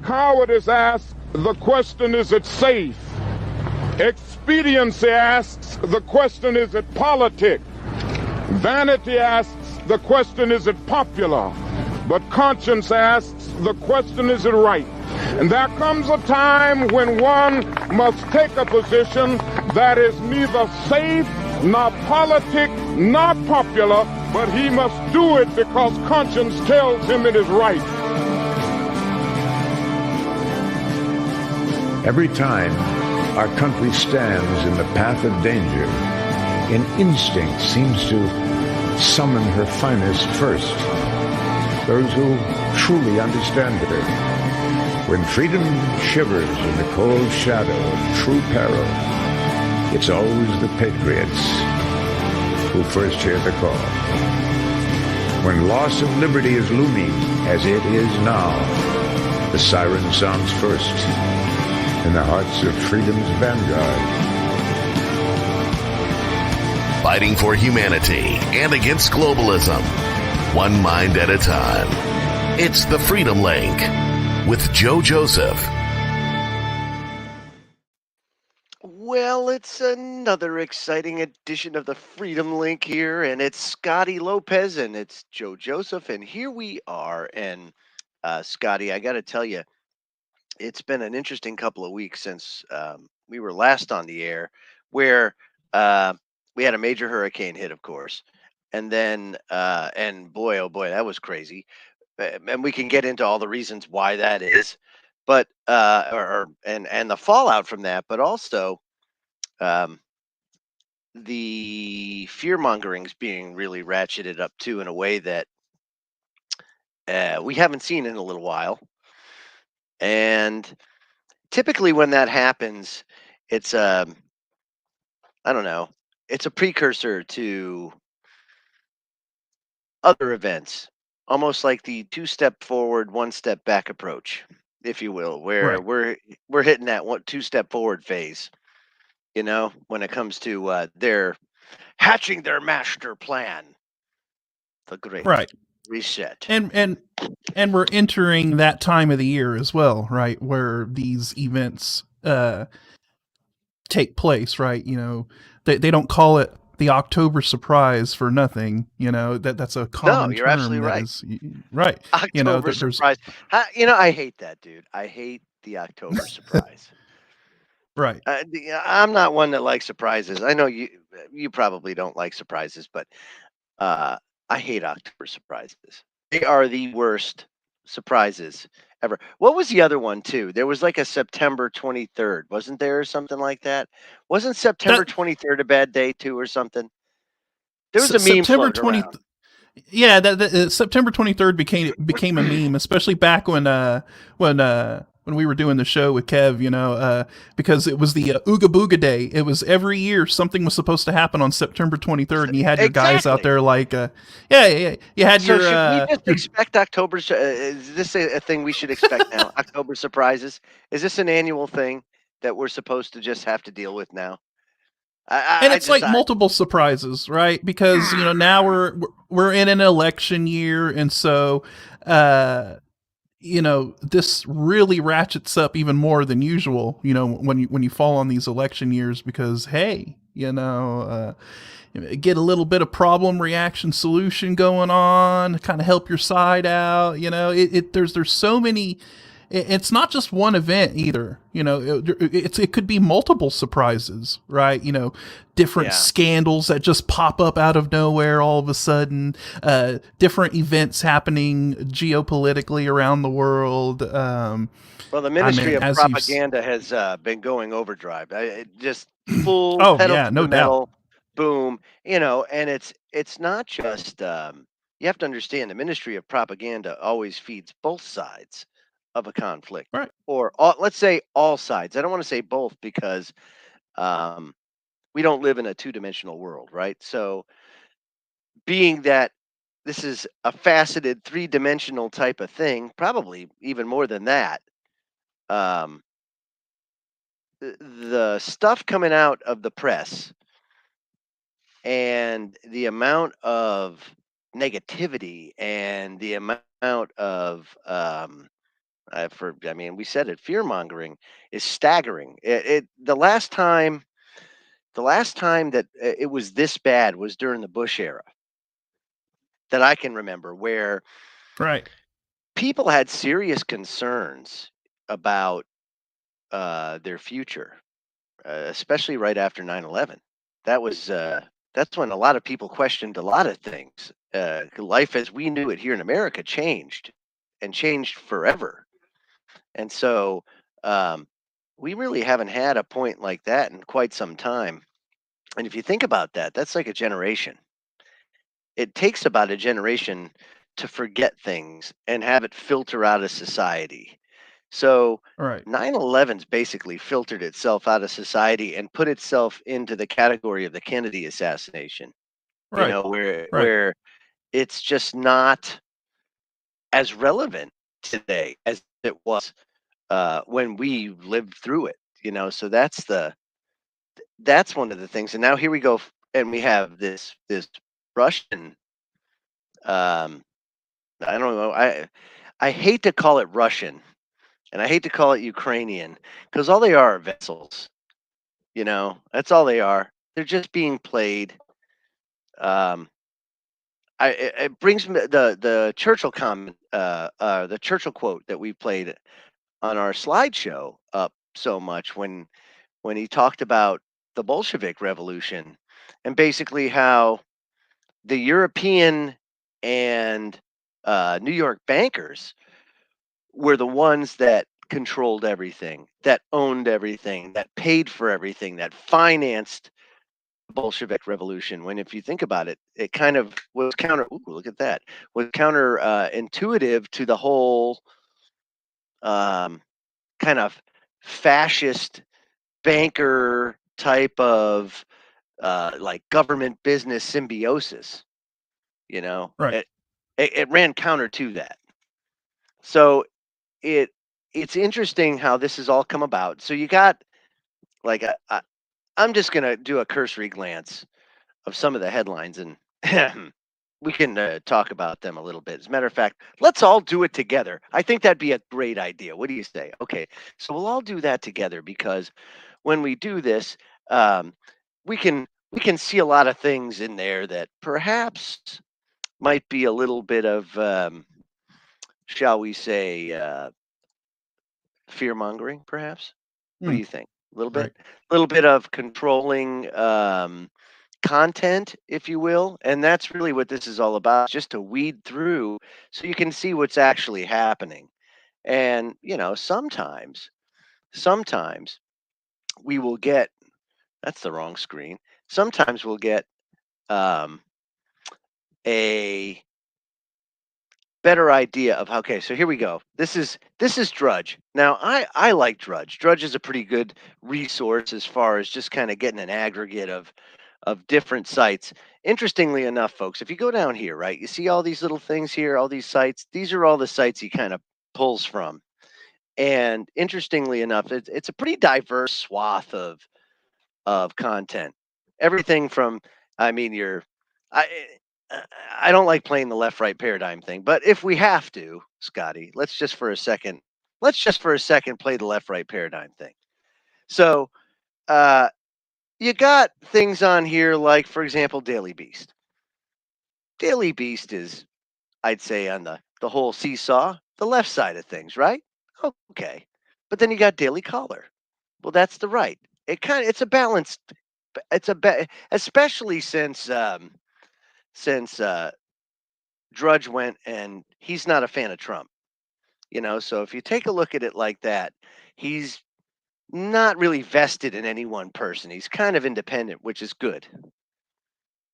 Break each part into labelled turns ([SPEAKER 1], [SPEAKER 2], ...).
[SPEAKER 1] Cowardice asks, the question, is it safe? Expediency asks, the question, is it politic? Vanity asks, the question, is it popular? But conscience asks, the question, is it right? And there comes a time when one must take a position that is neither safe, nor politic, nor popular, but he must do it because conscience tells him it is right.
[SPEAKER 2] Every time our country stands in the path of danger, an instinct seems to summon her finest first, those who truly understand her. When freedom shivers in the cold shadow of true peril, it's always the patriots who first hear the call. When loss of liberty is looming, as it is now, the siren sounds first in the hearts of freedom's vanguard.
[SPEAKER 3] Fighting for humanity and against globalism, one mind at a time. It's the Freedom Link with Joe Joseph.
[SPEAKER 4] Well, it's another exciting edition of the Freedom Link here, and it's Scotty Lopez and it's Joe Joseph, and here we are. And Scotty, I got to tell you, it's been an interesting couple of weeks since we were last on the air, where we had a major hurricane hit, of course, and then and boy, oh boy, that was crazy. And we can get into all the reasons why that is, but and the fallout from that, but also the fear mongering's being really ratcheted up too in a way that we haven't seen in a little while. And typically when that happens, it's I don't know, it's a precursor to other events, almost like the 2-step forward, 1-step back approach, if you will, where
[SPEAKER 5] Right.
[SPEAKER 4] we're hitting that 2-step forward phase, when it comes to their hatching their master plan, the Great
[SPEAKER 5] Right.
[SPEAKER 4] Reset.
[SPEAKER 5] And we're entering that time of the year as well, right, where these events take place, right? They don't call it the October surprise for nothing. That's a
[SPEAKER 4] No,
[SPEAKER 5] common
[SPEAKER 4] you're
[SPEAKER 5] term
[SPEAKER 4] absolutely
[SPEAKER 5] that
[SPEAKER 4] right.
[SPEAKER 5] is right.
[SPEAKER 4] October
[SPEAKER 5] There's
[SPEAKER 4] surprise. I hate that, dude. I hate the October surprise.
[SPEAKER 5] right.
[SPEAKER 4] I'm not one that likes surprises. I know you probably don't like surprises, but I hate October surprises. They are the worst surprises ever. What was the other one too? There was like a September 23rd, wasn't there, or something like that? Wasn't September
[SPEAKER 5] That
[SPEAKER 4] 23rd a bad day too, or something? There was a meme
[SPEAKER 5] September
[SPEAKER 4] floating
[SPEAKER 5] 20
[SPEAKER 4] around.
[SPEAKER 5] Yeah, that September 23rd became a meme, especially back when we were doing the show with Kev, because it was the Ooga Booga Day. It was every year something was supposed to happen on September 23rd, and you had your guys out
[SPEAKER 4] Exactly.
[SPEAKER 5] there like, yeah, you had
[SPEAKER 4] So
[SPEAKER 5] your
[SPEAKER 4] should we just
[SPEAKER 5] your
[SPEAKER 4] expect October? Is this a thing we should expect now? October surprises? Is this an annual thing that we're supposed to just have to deal with now?
[SPEAKER 5] and
[SPEAKER 4] I
[SPEAKER 5] it's
[SPEAKER 4] just
[SPEAKER 5] like multiple surprises, right? Because now we're in an election year, and so this really ratchets up even more than usual. When you fall on these election years, because hey, get a little bit of problem reaction solution going on, kind of help your side out. There's so many. It's not just one event either. It could be multiple surprises, right? Different
[SPEAKER 4] Yeah.
[SPEAKER 5] scandals that just pop up out of nowhere all of a sudden. Different events happening geopolitically around the world.
[SPEAKER 4] Well, the Ministry of
[SPEAKER 5] as
[SPEAKER 4] Propaganda has been going overdrive. Just full
[SPEAKER 5] oh
[SPEAKER 4] pedal
[SPEAKER 5] yeah,
[SPEAKER 4] to
[SPEAKER 5] no
[SPEAKER 4] the
[SPEAKER 5] doubt.
[SPEAKER 4] metal, boom. And it's not just. You have to understand the Ministry of Propaganda always feeds both sides of a conflict,
[SPEAKER 5] Right.
[SPEAKER 4] or let's say all sides. I don't want to say both because um, we don't live in a two-dimensional world, right? So, being that this is a faceted, three-dimensional type of thing, probably even more than that. Um, the stuff coming out of the press and the amount of negativity and the amount of we said it, fear mongering is staggering. The last time that it was this bad was during the Bush era that I can remember, where
[SPEAKER 5] Right.
[SPEAKER 4] people had serious concerns about their future, especially right after 9/11. That was that's when a lot of people questioned a lot of things. Life as we knew it here in America changed, and changed forever. And so um, we really haven't had a point like that in quite some time. And if you think about that, that's like a generation. It takes about a generation to forget things and have it filter out of society. So
[SPEAKER 5] Right.
[SPEAKER 4] 9/11's basically filtered itself out of society and put itself into the category of the Kennedy assassination. You
[SPEAKER 5] Right.
[SPEAKER 4] know, where
[SPEAKER 5] Right.
[SPEAKER 4] it's just not as relevant today as it was when we lived through it. You know, so that's one of the things. And now here we go, and we have this Russian. Um, I don't know. I hate to call it Russian, and I hate to call it Ukrainian, because all they are vessels. You know, that's all they are. They're just being played. Um, it brings me the Churchill comment, the Churchill quote that we played on our slideshow up so much when he talked about the Bolshevik Revolution, and basically how the European and New York bankers were the ones that controlled everything, that owned everything, that paid for everything, that financed the Bolshevik Revolution. When, if you think about it, it kind of was counter. Ooh, look at that! Was counter intuitive to the whole um, kind of fascist banker type of like government business symbiosis. You know,
[SPEAKER 5] Right.
[SPEAKER 4] it ran counter to that. So it it's interesting how this has all come about. So you got like I'm just gonna do a cursory glance of some of the headlines, and we can talk about them a little bit. As a matter of fact, let's all do it together. I think that'd be a great idea. What do you say? Okay, so we'll all do that together, because when we do this, um, we can see a lot of things in there that perhaps might be a little bit of, shall we say, fear mongering, perhaps. What do
[SPEAKER 5] Mm.
[SPEAKER 4] you think? A little bit,
[SPEAKER 5] Right.
[SPEAKER 4] a little bit of controlling content, if you will, and that's really what this is all about. Just to weed through so you can see what's actually happening. And sometimes we will get. That's the wrong screen. Sometimes we'll get um, a better idea of okay, so here we go. This is Drudge. Now I like Drudge. Drudge is a pretty good resource as far as just kind of getting an aggregate of different sites. Interestingly enough, folks, if you go down here, right, you see all these little things here, all these sites. These are all the sites he kind of pulls from. And interestingly enough, it's a pretty diverse swath of content. Everything from, I mean, I uh, I don't like playing the left right paradigm thing, but if we have to, Scotty, let's just for a second play the left right paradigm thing. So, uh, you got things on here like, for example, Daily Beast. Daily Beast is, I'd say, on the whole seesaw, the left side of things, right? Okay, but then you got Daily Caller. Well, that's the right. It's a balanced. Especially since Drudge went, and he's not a fan of Trump. You know, so if you take a look at it like that, he's not really vested in any one person. He's kind of independent, which is good.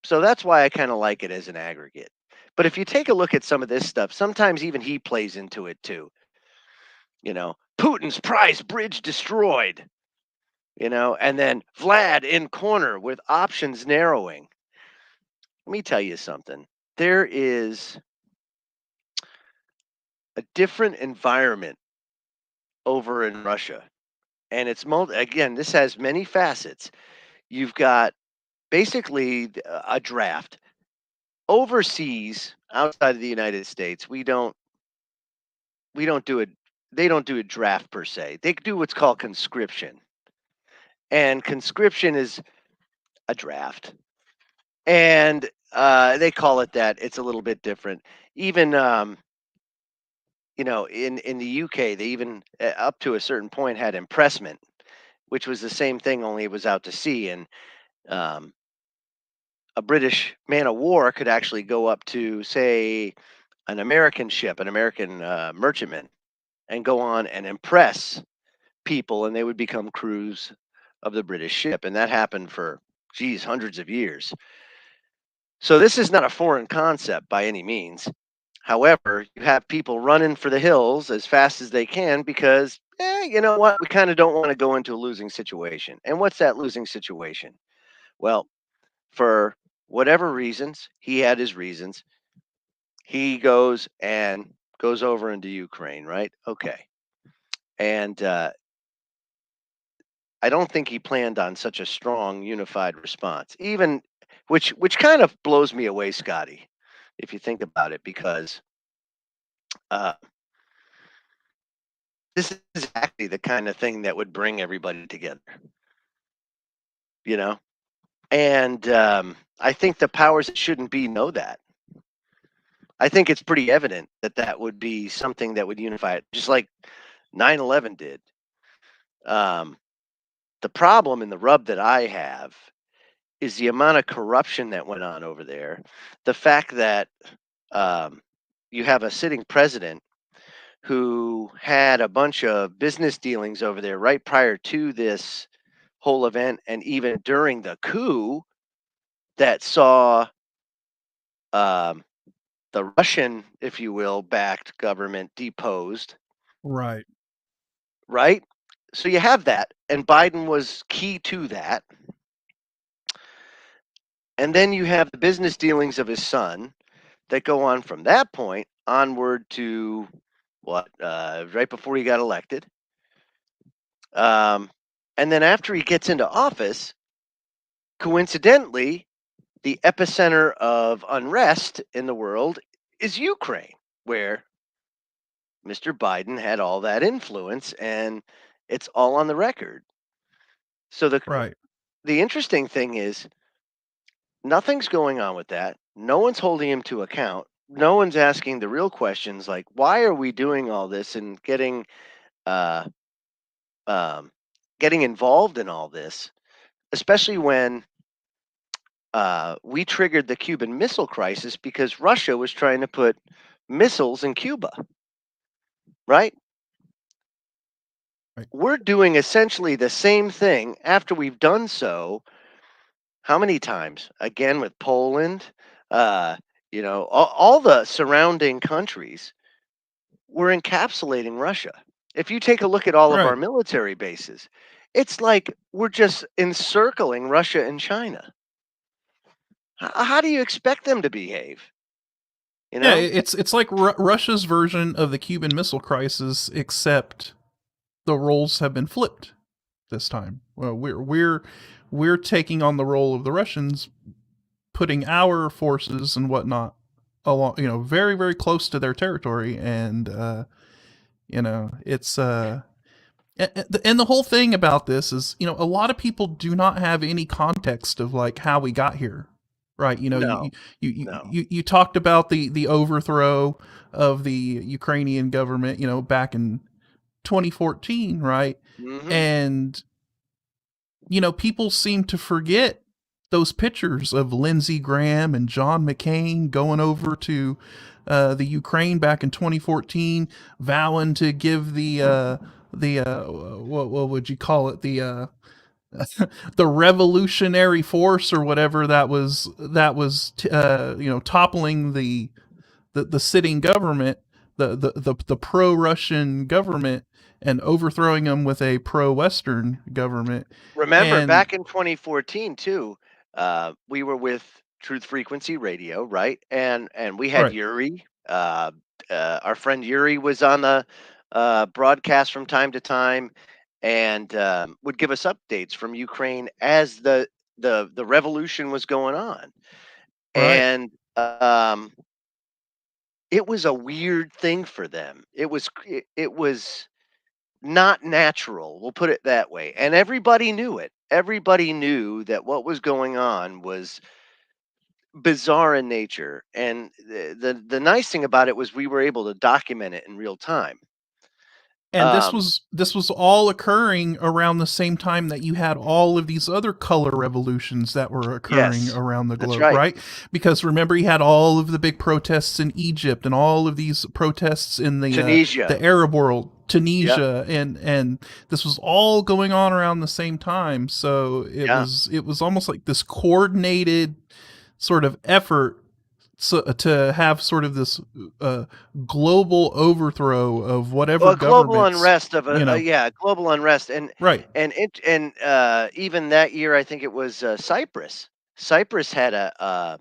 [SPEAKER 4] So that's why I kind of like it as an aggregate. But if you take a look at some of this stuff, sometimes even he plays into it too. You know, Putin's prize bridge destroyed. You know, and then Vlad in corner with options narrowing. Let me tell you something. There is a different environment over in Russia, and it's again. This has many facets. You've got basically a draft. Overseas, outside of the United States, we don't do it. They don't do a draft per se. They do what's called conscription, and conscription is a draft, and they call it that. It's a little bit different. Even in the UK, they even up to a certain point had impressment, which was the same thing, only it was out to sea, and um, a British man of war could actually go up to, say, an American ship, an American merchantman, and go on and impress people, and they would become crews of the British ship. And that happened for, geez, hundreds of years. So this is not a foreign concept by any means. However, you have people running for the hills as fast as they can because, you know what? We kind of don't want to go into a losing situation. And what's that losing situation? Well, for whatever reasons, he had his reasons. He goes over into Ukraine, right? Okay. And I don't think he planned on such a strong, unified response, even which kind of blows me away, Scotty, if you think about it, because uh, this is exactly the kind of thing that would bring everybody together, you know. And I think the powers that shouldn't be know that. I think it's pretty evident that that would be something that would unify it, just like 9/11 did. The problem and the rub that I have is the amount of corruption that went on over there. The fact that you have a sitting president who had a bunch of business dealings over there right prior to this whole event, and even during the coup that saw um, the Russian, if you will, backed government deposed.
[SPEAKER 5] Right.
[SPEAKER 4] Right. So you have that, and Biden was key to that. And then you have the business dealings of his son that go on from that point onward to what, right before he got elected. And then after he gets into office, coincidentally, the epicenter of unrest in the world is Ukraine, where Mr. Biden had all that influence, and it's all on the record. So
[SPEAKER 5] Right.
[SPEAKER 4] the interesting thing is nothing's going on with that. No one's holding him to account. No one's asking the real questions like, why are we doing all this and uh, getting involved in all this, especially when we triggered the Cuban Missile Crisis because Russia was trying to put missiles in Cuba, right?
[SPEAKER 5] Right.
[SPEAKER 4] We're doing essentially the same thing after we've done so. How many times? Again with Poland, all the surrounding countries. We're encapsulating Russia. If you take a look at all of our
[SPEAKER 5] Right.
[SPEAKER 4] military bases, it's like we're just encircling Russia and China. How do you expect them to behave? You
[SPEAKER 5] Yeah,
[SPEAKER 4] know?
[SPEAKER 5] it's like Russia's version of the Cuban Missile Crisis, except the roles have been flipped this time. Well, we're taking on the role of the Russians, putting our forces and whatnot along, very very close to their territory, and it's and the whole thing about this is, a lot of people do not have any context of like how we got here, right?
[SPEAKER 4] No,
[SPEAKER 5] You talked about the overthrow of the Ukrainian government, back in 2014, right?
[SPEAKER 4] hmm
[SPEAKER 5] And people seem to forget those pictures of Lindsey Graham and John McCain going over to the Ukraine back in 2014, vowing to give what would you call it, the revolutionary force or whatever that was toppling the sitting government, the pro-Russian government, and overthrowing them with a pro-Western government.
[SPEAKER 4] Remember,
[SPEAKER 5] And
[SPEAKER 4] back in 2014 too, we were with Truth Frequency Radio, right? And we had
[SPEAKER 5] right,
[SPEAKER 4] Yuri. Our friend Yuri was on the broadcast from time to time, and would give us updates from Ukraine as the revolution was going on,
[SPEAKER 5] Right.
[SPEAKER 4] and it was a weird thing for them. It was not natural. We'll put it that way, and everybody knew it. Everybody knew that what was going on was bizarre in nature, and the nice thing about it was we were able to document it in real time.
[SPEAKER 5] And
[SPEAKER 4] Um,
[SPEAKER 5] this was all occurring around the same time that you had all of these other color revolutions that were occurring
[SPEAKER 4] yes,
[SPEAKER 5] around the
[SPEAKER 4] that's
[SPEAKER 5] globe,
[SPEAKER 4] right.
[SPEAKER 5] right? Because remember, you had all of the big protests in Egypt and all of these protests in
[SPEAKER 4] Tunisia.
[SPEAKER 5] the Arab world,
[SPEAKER 4] Yep.
[SPEAKER 5] Tunisia, and this was all going on around the same time. So
[SPEAKER 4] Yeah.
[SPEAKER 5] it was almost like this coordinated sort of effort, so, to have sort of this uh, global overthrow of whatever
[SPEAKER 4] Well, global
[SPEAKER 5] governments,
[SPEAKER 4] unrest of
[SPEAKER 5] you know.
[SPEAKER 4] yeah, global unrest,
[SPEAKER 5] Right,
[SPEAKER 4] even that year, I think it was Cyprus. Cyprus had a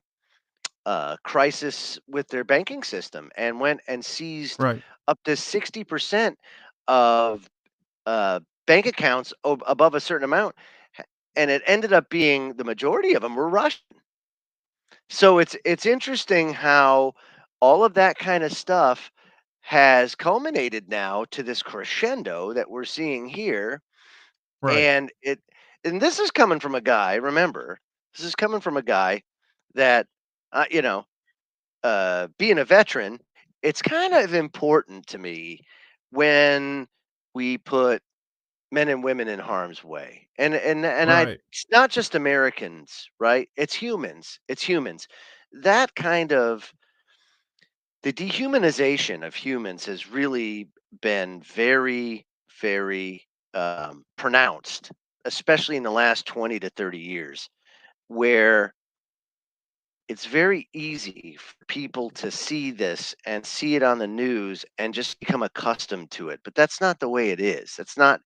[SPEAKER 4] crisis with their banking system and went and seized
[SPEAKER 5] right,
[SPEAKER 4] up to 60% of bank accounts above a certain amount, and it ended up being the majority of them were Russian. So it's interesting how all of that kind of stuff has culminated now to this crescendo that we're seeing here,
[SPEAKER 5] right,
[SPEAKER 4] and this is coming from a guy. Remember, this is coming from a guy that you know, being a veteran, it's kind of important to me when we put men and women in harm's way.
[SPEAKER 5] right,
[SPEAKER 4] It's not just Americans, right? It's humans. It's humans. That kind of the dehumanization of humans has really been very, very pronounced, especially in the last 20 to 30 years, where it's very easy for people to see this and see it on the news and just become accustomed to it. But that's not the way it is. That's not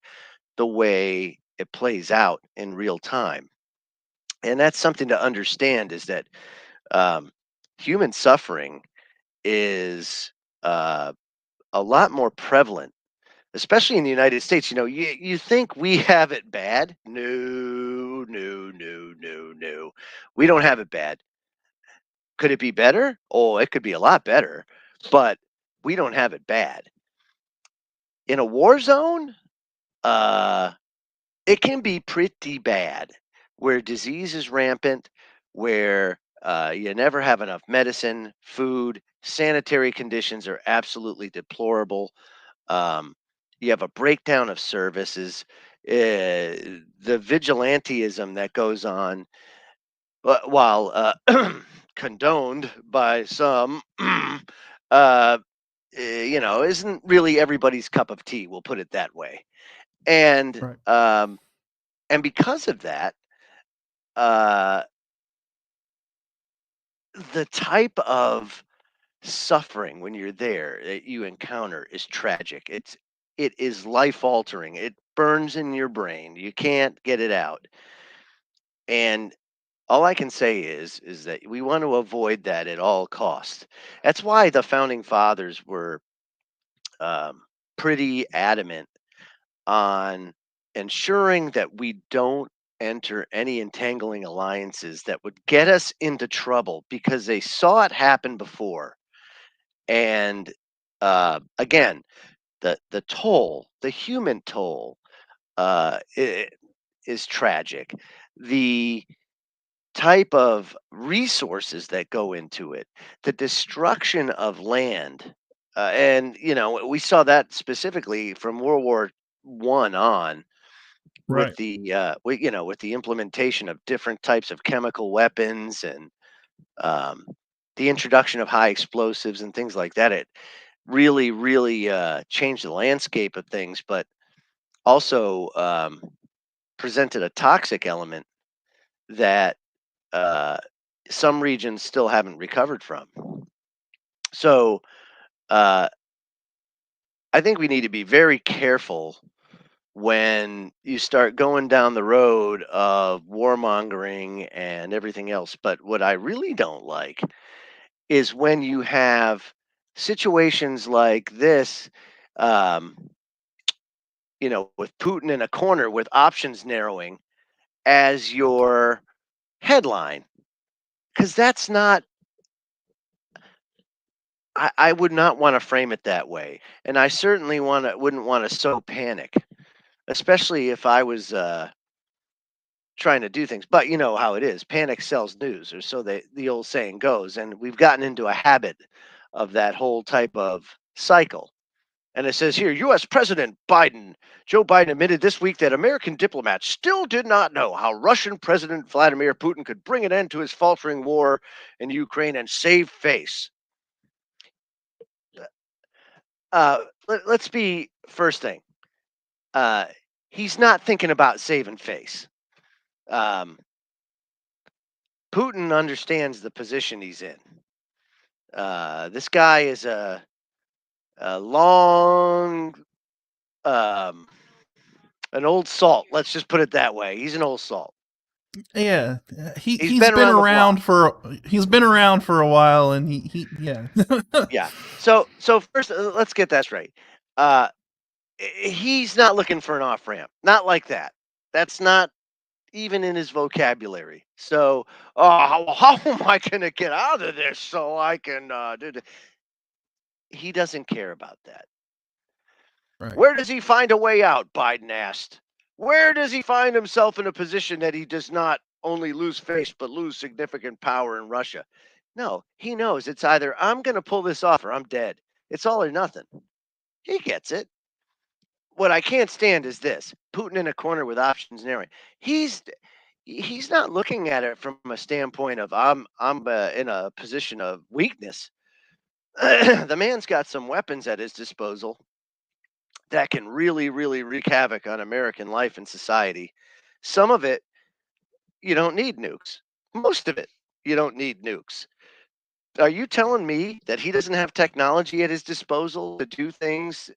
[SPEAKER 4] the way it plays out in real time. And that's something to understand is that um, human suffering is uh, a lot more prevalent, especially in the United States. You know, you think we have it bad? No, no, no, no, no. We don't have it bad. Could it be better? Oh, it could be a lot better, but we don't have it bad. In a war zone, uh, it can be pretty bad, where disease is rampant, where you never have enough medicine, food, sanitary conditions are absolutely deplorable. Um, you have a breakdown of services, the vigilantism that goes on, while condoned by some, uh, isn't really everybody's cup of tea. We'll put it that way. And
[SPEAKER 5] right,
[SPEAKER 4] um, and because of that, uh, the type of suffering when you're there that you encounter is tragic. It is life altering. It burns in your brain. You can't get it out. And all I can say is that we want to avoid that at all costs. That's why the founding fathers were um, pretty adamant on ensuring that we don't enter any entangling alliances that would get us into trouble because they saw it happen before. And again, the toll, the human toll, is tragic. The type of resources that go into it, the destruction of land, and we saw that specifically from World War I on with
[SPEAKER 5] right.
[SPEAKER 4] with the implementation of different types of chemical weapons and um, the introduction of high explosives and things like that. It really, really changed the landscape of things, but also presented a toxic element that uh, some regions still haven't recovered from. So uh, I think we need to be very careful when you start going down the road of warmongering and everything else. But what I really don't like is when you have situations like this, um, with Putin in a corner with options narrowing as your headline, because that's not. I would not want to frame it that way, and I certainly wouldn't want to sow panic, especially if I was trying to do things. But you know how it is: panic sells news, or so the old saying goes. And we've gotten into a habit of that whole type of cycle. And it says here, U.S. President Joe Biden admitted this week that American diplomats still did not know how Russian President Vladimir Putin could bring an end to his faltering war in Ukraine and save face. Let's be first thing. He's not thinking about saving face. Putin understands the position he's in. This guy is a long, an old salt. Let's just put it that way. He's an old salt.
[SPEAKER 5] Yeah, he's been around for a while, and he yeah.
[SPEAKER 4] Yeah. So first, let's get that straight. He's not looking for an off ramp. Not like that. That's not even in his vocabulary. So, how am I going to get out of this so I can do this? He doesn't care about that.
[SPEAKER 5] Right.
[SPEAKER 4] Where does he find a way out? Biden asked. Where does he find himself in a position that he does not only lose face, but lose significant power in Russia? No, he knows it's either I'm going to pull this off or I'm dead. It's all or nothing. He gets it. What I can't stand is this: Putin in a corner with options narrowing. He's not looking at it from a standpoint of I'm in a position of weakness. The man's got some weapons at his disposal that can really, really wreak havoc on American life and society. Some of it, you don't need nukes. Most of it, you don't need nukes. Are you telling me that he doesn't have technology at his disposal to do things,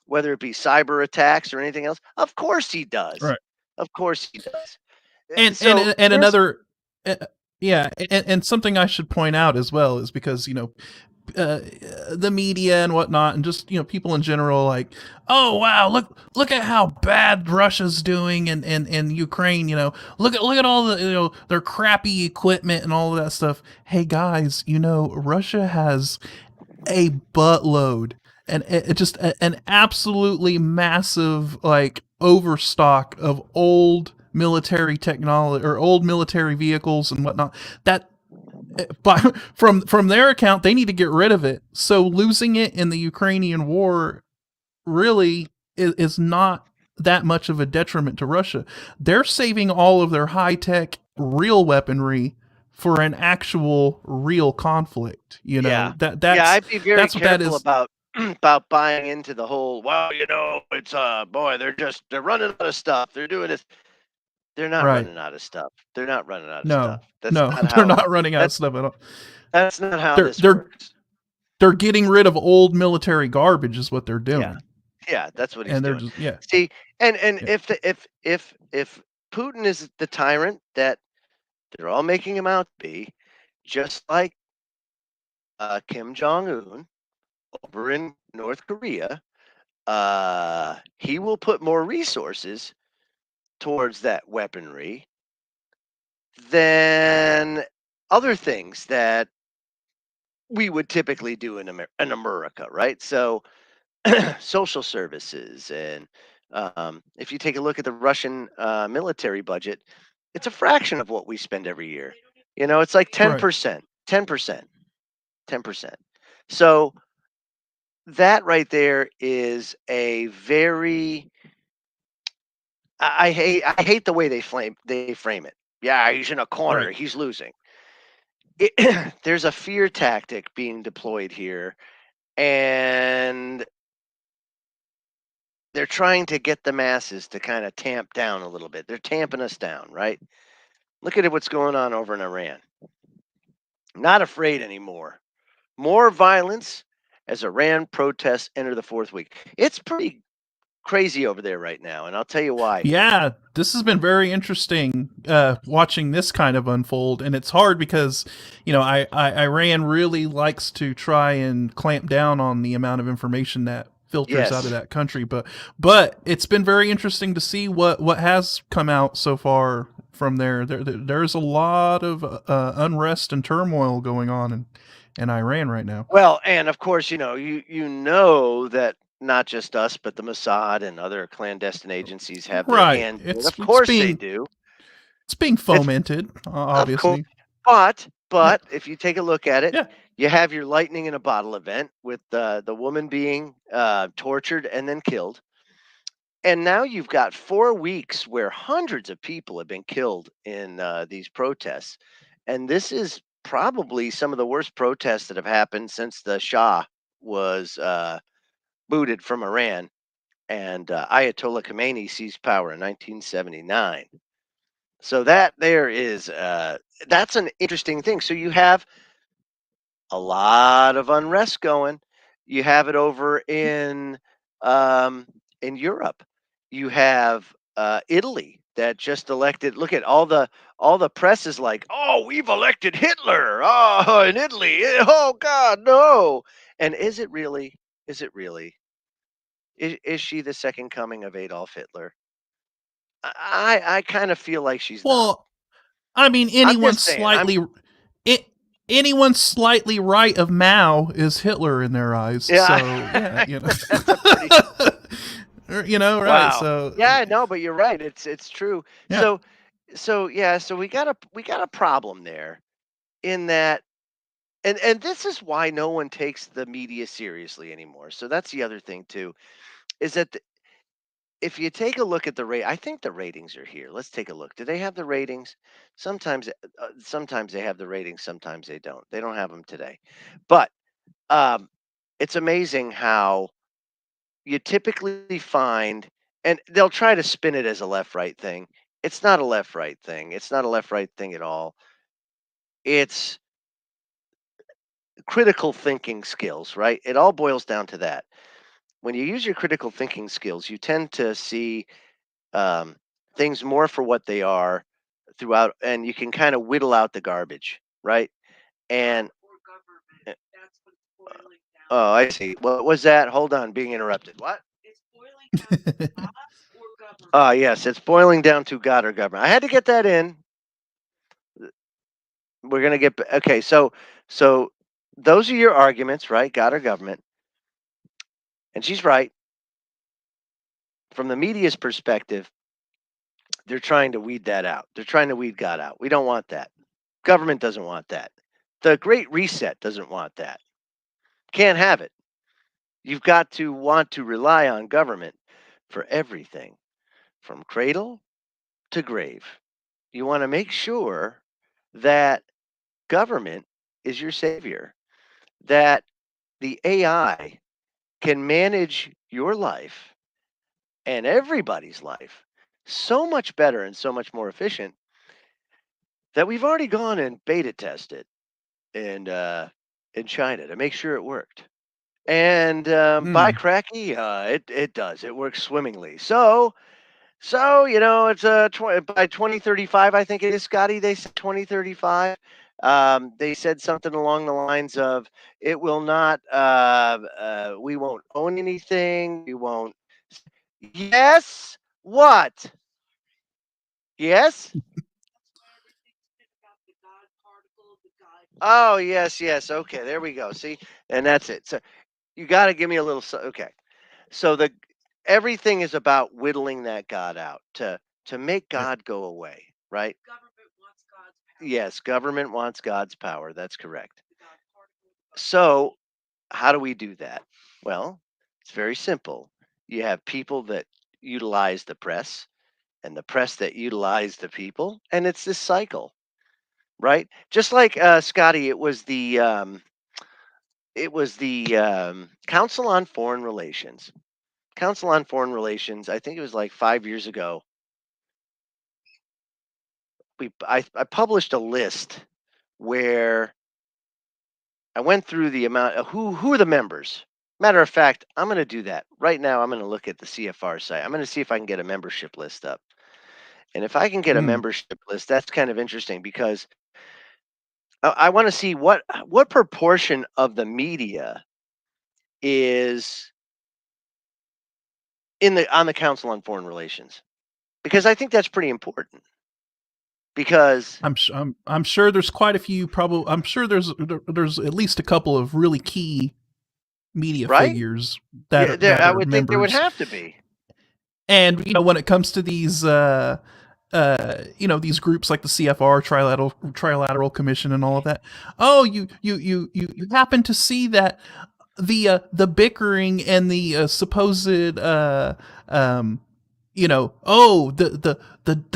[SPEAKER 4] whether it be cyber attacks or anything else? Of course he does.
[SPEAKER 5] Right.
[SPEAKER 4] Of course he does.
[SPEAKER 5] And another, yeah, and something I should point out as well is because the media and whatnot, and just people in general, like, oh wow, look at how bad Russia's doing and Ukraine. Look at all the their crappy equipment and all of that stuff. Hey guys, Russia has a buttload. And it just an absolutely massive overstock of old military technology or old military vehicles and whatnot. That, but from their account, they need to get rid of it. So losing it in the Ukrainian war really is not that much of a detriment to Russia. They're saving all of their high tech real weaponry for an actual real conflict.
[SPEAKER 4] I'd be very careful about buying into the whole, it's they're running out of stuff. They're doing this. They're not running out of stuff. They're not running out of stuff.
[SPEAKER 5] They're not running out of stuff at all.
[SPEAKER 4] That's not how this works.
[SPEAKER 5] They're getting rid of old military garbage is what they're doing.
[SPEAKER 4] Yeah, that's what he's doing.
[SPEAKER 5] See,
[SPEAKER 4] if Putin is the tyrant that they're all making him out to be, just like Kim Jong-un over in North Korea, he will put more resources towards that weaponry than other things that we would typically do in America, right? So social services, and if you take a look at the Russian military budget, it's a fraction of what we spend every year. It's like 10%, 10%. So that right there is a very, I hate the way they frame it. Yeah, he's in a corner. Right. He's losing. There's a fear tactic being deployed here, and they're trying to get the masses to kind of tamp down a little bit. They're tamping us down, right? Look at what's going on over in Iran. Not afraid anymore. More violence as Iran protests enter the fourth week. It's pretty crazy over there right now, and I'll tell you why.
[SPEAKER 5] Yeah, this has been very interesting watching this kind of unfold, and it's hard because Iran really likes to try and clamp down on the amount of information that filters out of that country, but it's been very interesting to see what has come out so far from there. There's a lot of unrest and turmoil going on in Iran right now.
[SPEAKER 4] Well, and of course, you know that not just us, but the Mossad and other clandestine agencies have their
[SPEAKER 5] Right.
[SPEAKER 4] hand in it. Of course they do.
[SPEAKER 5] It's being
[SPEAKER 4] It's
[SPEAKER 5] fomented,
[SPEAKER 4] of course,
[SPEAKER 5] obviously.
[SPEAKER 4] but
[SPEAKER 5] Yeah.
[SPEAKER 4] if you take a look at it,
[SPEAKER 5] Yeah.
[SPEAKER 4] you have your lightning in a bottle event with the woman being tortured and then killed. And now you've got 4 weeks where hundreds of people have been killed in these protests. And this is probably some of the worst protests that have happened since the Shah was booted from Iran and Ayatollah Khomeini seized power in 1979. So that's an interesting thing. So you have a lot of unrest going. You have it over in Europe. You have Italy that just elected. Look at all the press is like, oh, we've elected Hitler. Oh, in Italy. Oh God, no. And is it really? Is it really? Is she the second coming of Adolf Hitler? I kind of feel like she's not.
[SPEAKER 5] Well, I mean,
[SPEAKER 4] I'm just saying.
[SPEAKER 5] it, anyone slightly right of Mao is Hitler in their eyes.
[SPEAKER 4] Yeah.
[SPEAKER 5] So yeah,
[SPEAKER 4] That's a pretty
[SPEAKER 5] right.
[SPEAKER 4] wow.
[SPEAKER 5] So
[SPEAKER 4] Yeah, no, but you're right. It's true.
[SPEAKER 5] yeah.
[SPEAKER 4] So we got a problem there in that, and this is why no one takes the media seriously anymore. So that's the other thing too, is that if you take a look at the rate, I think the ratings are here. Let's take a look. Do they have the ratings? Sometimes they have the ratings, sometimes they don't. They don't have them today, but um, it's amazing how you typically find, and they'll try to spin it as a left right thing. It's not a left right thing. It's not a left right thing at all. It's critical thinking skills, right? It all boils down to that. When you use your critical thinking skills, you tend to see um, things more for what they are throughout, and you can kind of whittle out the garbage, right? And oh, I see. What was that? Hold on, being interrupted. What? Oh, yes, it's boiling down to God or government. I had to get that in. We're gonna get okay. So those are your arguments, right? God or government, and she's right. From the media's perspective, they're trying to weed that out. They're trying to weed God out. We don't want that. Government doesn't want that. The Great Reset doesn't want that. Can't have it. You've got to want to rely on government for everything, from cradle to grave. You want to make sure that government is your savior, that the AI can manage your life and everybody's life so much better and so much more efficient that we've already gone and beta tested in China to make sure it worked. And by
[SPEAKER 5] Mm.
[SPEAKER 4] cracky, it does. It works swimmingly. It's by 2035, I think it is, Scotty. They said 2035. They said something along the lines of, "It will not. We won't own anything. We won't." Yes. What? Yes. Oh, yes, yes. Okay, there we go. See, and that's it. So you got to give me a little. Okay. So the everything is about whittling that God out to make
[SPEAKER 5] Yeah.
[SPEAKER 4] God go away, right? Yes, government wants God's power. That's correct. So, how do we do that? Well, it's very simple. You have people that utilize the press and the press that utilize the people, and it's this cycle, right? Just like Scotty, it was the Council on Foreign Relations. Council on Foreign Relations. I think it was like 5 years ago. I published a list where I went through the amount of who are the members. Matter of fact, I'm going to do that right now. I'm going to look at the CFR site. I'm going to see if I can get a membership list up. And if I can get a
[SPEAKER 5] Mm.
[SPEAKER 4] membership list, that's kind of interesting because I want to see what proportion of the media is in the on the Council on Foreign Relations, because I think that's pretty important. because
[SPEAKER 5] I'm sure there's quite a few. Probably, I'm sure there's at least a couple of really key media
[SPEAKER 4] right?
[SPEAKER 5] figures
[SPEAKER 4] Yeah,
[SPEAKER 5] that
[SPEAKER 4] I
[SPEAKER 5] are
[SPEAKER 4] would think there would
[SPEAKER 5] members.
[SPEAKER 4] have to be.
[SPEAKER 5] And when it comes to these these groups like the CFR, Trilateral Commission, and all of that. Oh, you happen to see that the bickering and the supposed the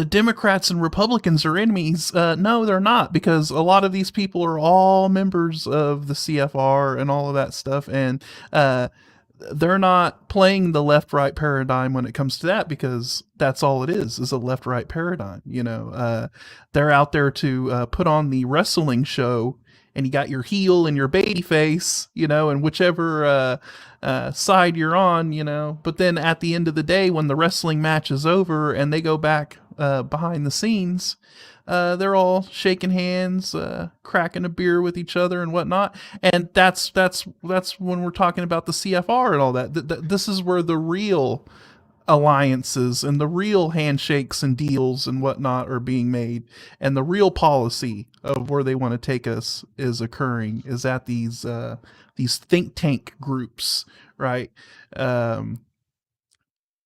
[SPEAKER 5] Democrats and Republicans are enemies. No, they're not, because a lot of these people are all members of the CFR and all of that stuff, and they're not playing the left-right paradigm when it comes to that, because that's all it is a left-right paradigm. They're out there to put on the wrestling show, and you got your heel and your baby face, and whichever side you're on, But then at the end of the day, when the wrestling match is over and they go back behind the scenes, they're all shaking hands, cracking a beer with each other and whatnot. And that's when we're talking about the CFR and all that. This is where the real alliances and the real handshakes and deals and whatnot are being made, and the real policy of where they want to take us is occurring, is at these think tank groups, right? And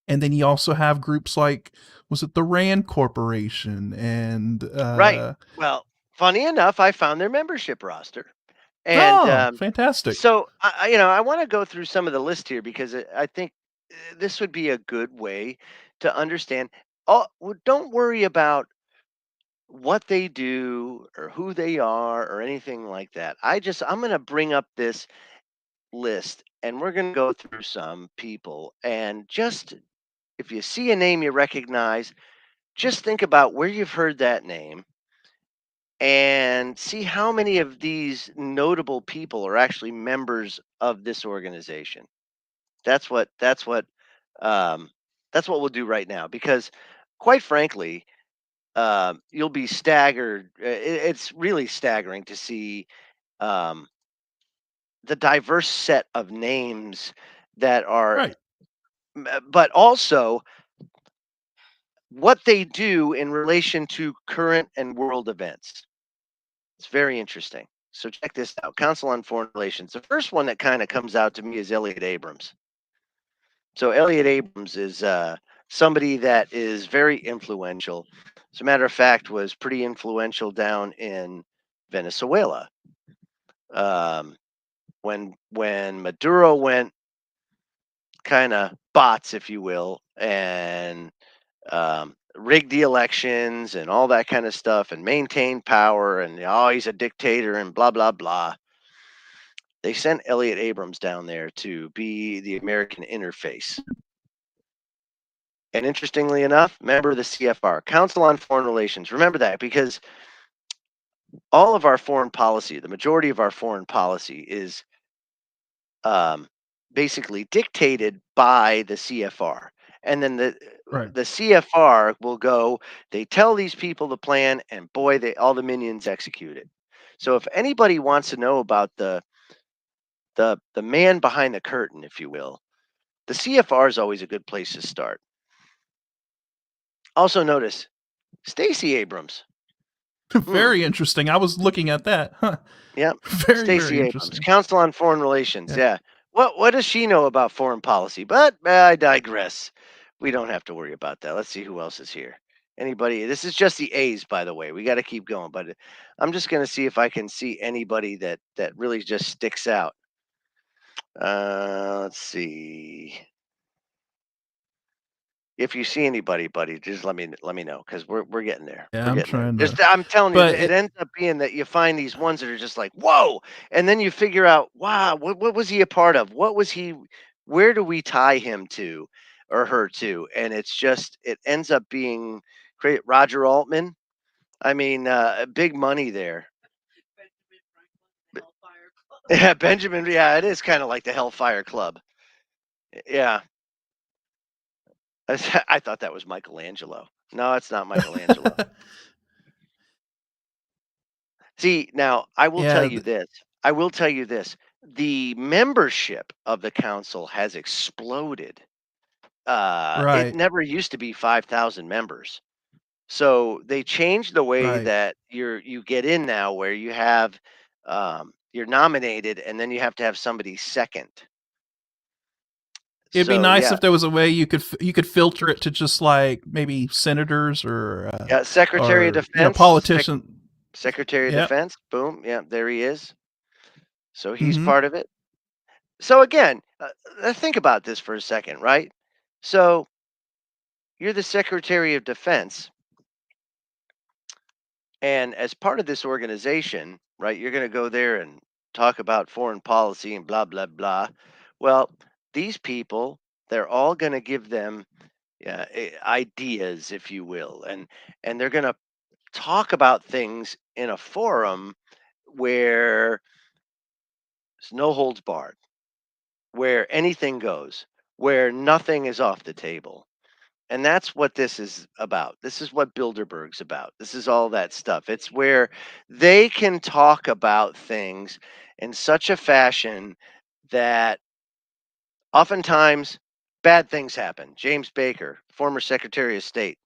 [SPEAKER 5] then you also have groups like, was it the Rand Corporation? And
[SPEAKER 4] Right. Well, funny enough, I found their membership roster, and
[SPEAKER 5] fantastic.
[SPEAKER 4] so I want to go through some of the list here, because I think this would be a good way to understand. Oh, don't worry about what they do or who they are or anything like that. I'm going to bring up this list, and we're going to go through some people, and just if you see a name you recognize, just think about where you've heard that name and see how many of these notable people are actually members of this organization. That's what um, that's what we'll do right now, because quite frankly, you'll be staggered. It's really staggering to see um, the diverse set of names that are,
[SPEAKER 5] Right.
[SPEAKER 4] but also what they do in relation to current and world events. It's very interesting. So check this out. Council on Foreign Relations. The first one that kind of comes out to me is Elliot Abrams. So Elliot Abrams is somebody that is very influential. As a matter of fact, was pretty influential down in Venezuela. When Maduro went kind of bots, if you will, and rigged the elections and all that kind of stuff, and maintained power, and he's a dictator and blah blah blah. They sent Elliot Abrams down there to be the American interface. And interestingly enough, member of the CFR, Council on Foreign Relations. Remember that, because all of our foreign policy, the majority of our foreign policy, is basically dictated by the CFR. And then the
[SPEAKER 5] Right.
[SPEAKER 4] CFR will go, they tell these people the plan, and boy, all the minions execute it. So if anybody wants to know about the man behind the curtain, if you will, the CFR is always a good place to start. Also notice Stacey Abrams.
[SPEAKER 5] Very interesting. I was looking at that. Huh.
[SPEAKER 4] Yep.
[SPEAKER 5] Very,
[SPEAKER 4] Stacey
[SPEAKER 5] very
[SPEAKER 4] Abrams,
[SPEAKER 5] interesting.
[SPEAKER 4] Council on Foreign Relations. Yeah. What does she know about foreign policy? But I digress. We don't have to worry about that. Let's see who else is here. Anybody? This is just the A's, by the way. We got to keep going, but I'm just going to see if I can see anybody that really just sticks out. Let's see. If you see anybody, buddy, just let me know, because we're getting there.
[SPEAKER 5] Yeah,
[SPEAKER 4] We're
[SPEAKER 5] I'm
[SPEAKER 4] getting there.
[SPEAKER 5] trying
[SPEAKER 4] Just,
[SPEAKER 5] to.
[SPEAKER 4] I'm telling you,
[SPEAKER 5] But
[SPEAKER 4] it ends up being that you find these ones that are just like, whoa, and then you figure out, wow, what was he a part of? What was he? Where do we tie him to, or her to? And it ends up being great. Roger Altman. I mean, big money there. Yeah, Benjamin. Yeah, it is kind of like the Hellfire Club. Yeah. I thought that was Michelangelo. No, it's not Michelangelo. See, now I will tell
[SPEAKER 5] yeah,
[SPEAKER 4] you this. I will tell you this. The membership of the council has exploded. It
[SPEAKER 5] right.
[SPEAKER 4] never used to be 5,000 members. So they changed the way
[SPEAKER 5] Right.
[SPEAKER 4] that you get in now, where you have you're nominated, and then you have to have somebody second.
[SPEAKER 5] It'd be
[SPEAKER 4] So
[SPEAKER 5] nice
[SPEAKER 4] yeah,
[SPEAKER 5] if there was a way you could filter it to just like maybe senators
[SPEAKER 4] yeah, Secretary of
[SPEAKER 5] or
[SPEAKER 4] Defense,
[SPEAKER 5] politician.
[SPEAKER 4] Secretary of
[SPEAKER 5] Yep.
[SPEAKER 4] Defense. Boom, yeah, there he is. So he's
[SPEAKER 5] Hmm.
[SPEAKER 4] part of it. So again, think about this for a second, right? So you're the Secretary of Defense, and as part of this organization, right, you're going to go there and talk about foreign policy and blah, blah, blah. Well, these people, they're all going to give them ideas, if you will, and they're going to talk about things in a forum where it's no holds barred, where anything goes, where nothing is off the table. And that's what this is about. This is what Bilderberg's about. This is all that stuff. It's where they can talk about things in such a fashion that oftentimes bad things happen. James Baker, former Secretary of State.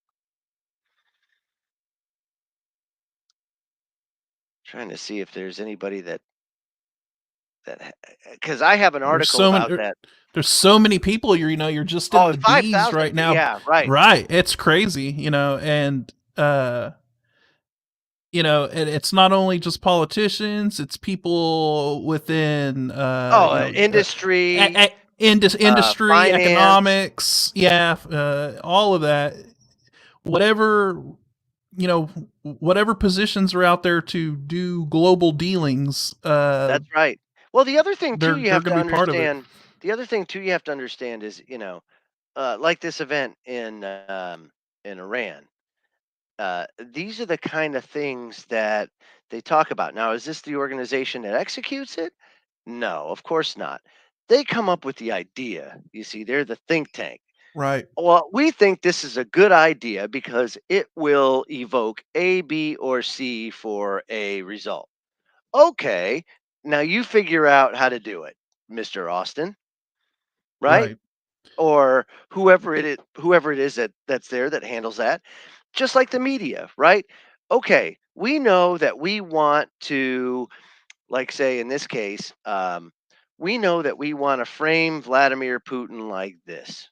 [SPEAKER 4] Trying to see if there's anybody that because I have an
[SPEAKER 5] There's
[SPEAKER 4] article
[SPEAKER 5] so many.
[SPEAKER 4] about that.
[SPEAKER 5] There's so many people. You're just in
[SPEAKER 4] Oh,
[SPEAKER 5] the
[SPEAKER 4] five
[SPEAKER 5] D's right
[SPEAKER 4] thousand.
[SPEAKER 5] now.
[SPEAKER 4] Yeah, right.
[SPEAKER 5] Right. It's crazy. And and it's not only just politicians. It's people within
[SPEAKER 4] Oh, industry,
[SPEAKER 5] industry,
[SPEAKER 4] finance.
[SPEAKER 5] economics. Yeah. All of that. Whatever you know whatever positions are out there to do global dealings,
[SPEAKER 4] That's right. Well, the other thing too you
[SPEAKER 5] they're
[SPEAKER 4] have
[SPEAKER 5] going
[SPEAKER 4] to
[SPEAKER 5] to be part of it.
[SPEAKER 4] understand, the other thing too you have to understand is, like this event in Iran. These are the kind of things that they talk about. Now, is this the organization that executes it? No, of course not. They come up with the idea. You see, they're the think tank.
[SPEAKER 5] Right.
[SPEAKER 4] Well, we think this is a good idea because it will evoke A, B, or C for a result. Okay, now you figure out how to do it, Mr. Austin, right?
[SPEAKER 5] Right.
[SPEAKER 4] Or whoever it is that's there that handles that. Just like the media, right? Okay, we know that we want to, like, say in this case, we know that we want to frame Vladimir Putin like this.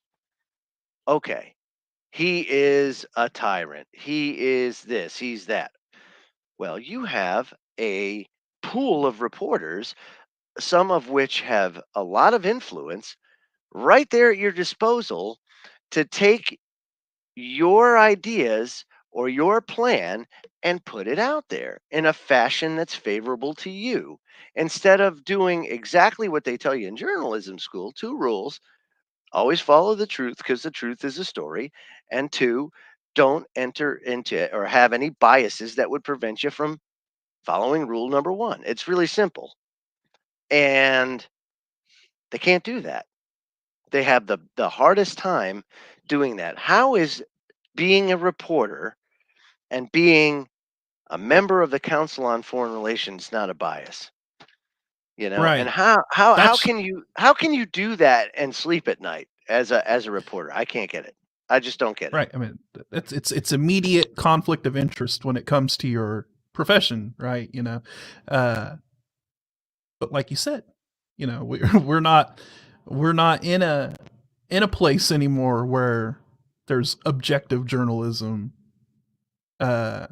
[SPEAKER 4] Okay, he is a tyrant. He is this, he's that. Well, you have a pool of reporters, some of which have a lot of influence, right there at your disposal to take your ideas or your plan and put it out there in a fashion that's favorable to you. Instead of doing exactly what they tell you in journalism school, two rules: always follow the truth because the truth is a story, and two, don't enter into or have any biases that would prevent you from following rule number one. It's really simple. And they can't do that. They have the hardest time doing that. How is being a reporter and being a member of the Council on Foreign Relations not a bias? And
[SPEAKER 5] Right. That's
[SPEAKER 4] how can you do that and sleep at night as a reporter? I can't get it. I just don't get it.
[SPEAKER 5] right. I mean, it's immediate conflict of interest when it comes to your profession, right? Uh, but like you said, we're not in a place anymore where there's objective journalism. Uh,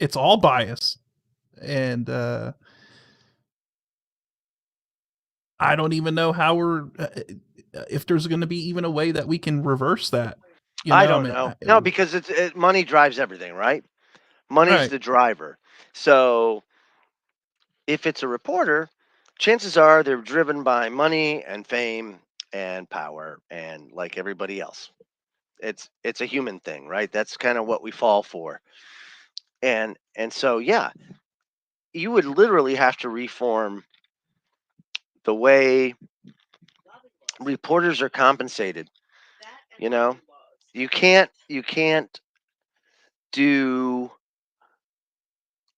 [SPEAKER 5] it's all bias, and I don't even know how if there's going to be even a way that we can reverse that.
[SPEAKER 4] I
[SPEAKER 5] I
[SPEAKER 4] don't
[SPEAKER 5] mean,
[SPEAKER 4] know. No, because money drives everything, right? Money's
[SPEAKER 5] right,
[SPEAKER 4] the driver. So if it's a reporter, chances are they're driven by money and fame and power, and like everybody else. It's a human thing, right? That's kind of what we fall for. And so yeah, you would literally have to reform the way reporters are compensated. You know, you can't do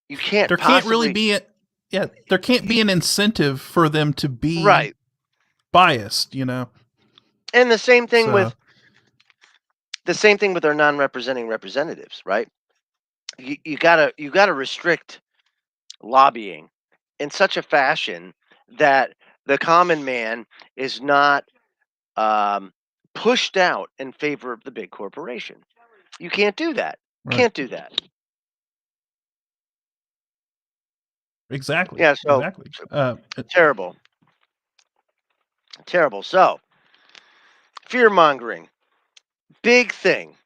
[SPEAKER 4] you can't
[SPEAKER 5] there can't really
[SPEAKER 4] possibly.
[SPEAKER 5] be there can't be an incentive for them to be
[SPEAKER 4] Right.
[SPEAKER 5] biased.
[SPEAKER 4] And the same thing
[SPEAKER 5] So
[SPEAKER 4] with the same thing with our non-representing representatives, right? You gotta restrict lobbying in such a fashion that the common man is not pushed out in favor of the big corporation. You can't do that.
[SPEAKER 5] Right.
[SPEAKER 4] Can't do that.
[SPEAKER 5] Exactly.
[SPEAKER 4] Yeah. So
[SPEAKER 5] Exactly.
[SPEAKER 4] terrible, terrible. So fear mongering, big thing,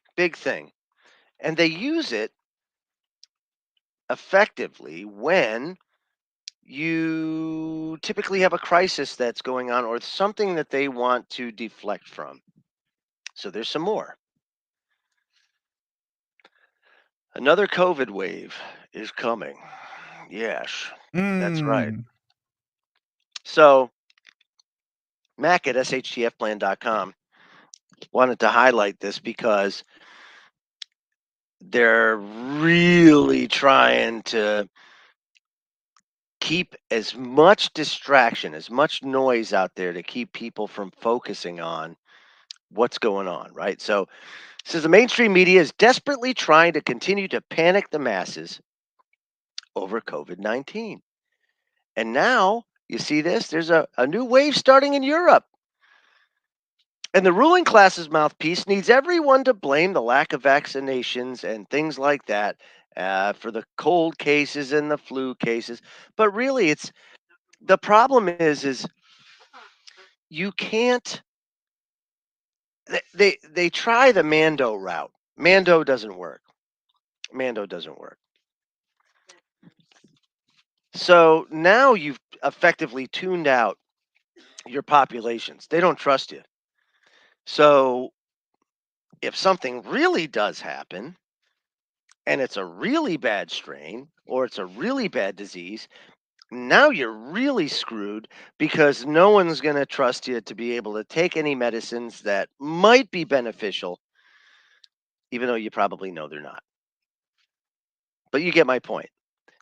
[SPEAKER 4] and they use it effectively when you typically have a crisis that's going on or something that they want to deflect from. So there's some more. Another COVID wave is coming. Yes, that's right. So Mac at shtfplan.com wanted to highlight this because they're really trying to keep as much distraction, as much noise out there to keep people from focusing on what's going on, right? So it says the mainstream media is desperately trying to continue to panic the masses over COVID-19. And now, you see this? There's a new wave starting in Europe. And the ruling class's mouthpiece needs everyone to blame the lack of vaccinations and things like that for the cold cases and the flu cases. But really, it's the problem is you can't. They try the Mando route. Mando doesn't work. Mando doesn't work. So now you've effectively tuned out your populations. They don't trust you. So if something really does happen and it's a really bad strain or it's a really bad disease, now you're really screwed because no one's going to trust you to be able to take any medicines that might be beneficial, even though you probably know they're not. But you get my point.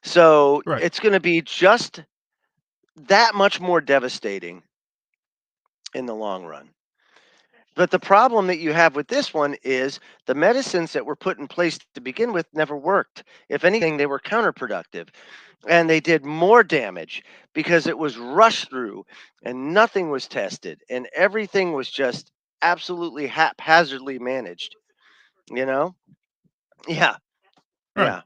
[SPEAKER 4] So
[SPEAKER 5] Right.
[SPEAKER 4] it's going to be just that much more devastating in the long run. But the problem that you have with this one is the medicines that were put in place to begin with never worked. If anything, they were counterproductive and they did more damage because it was rushed through and nothing was tested and everything was just absolutely haphazardly managed. You know? Yeah.
[SPEAKER 5] Right.
[SPEAKER 4] Yeah.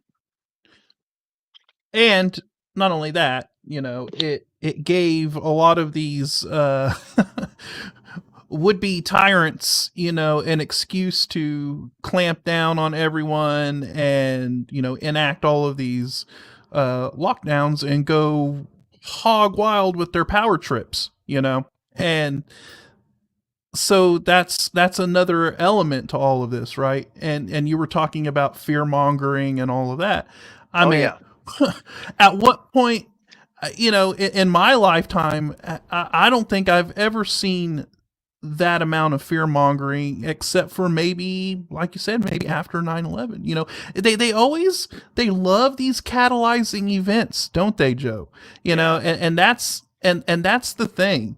[SPEAKER 5] And not only that, it gave a lot of these would-be tyrants, an excuse to clamp down on everyone and, enact all of these lockdowns and go hog wild with their power trips, and so that's another element to all of this, right? And you were talking about fear mongering and all of that. I mean, at what point, in my lifetime, I don't think I've ever seen that amount of fear mongering except for maybe, like you said, maybe after 9/11. They love these catalyzing events, don't they, Joe? And that's the thing.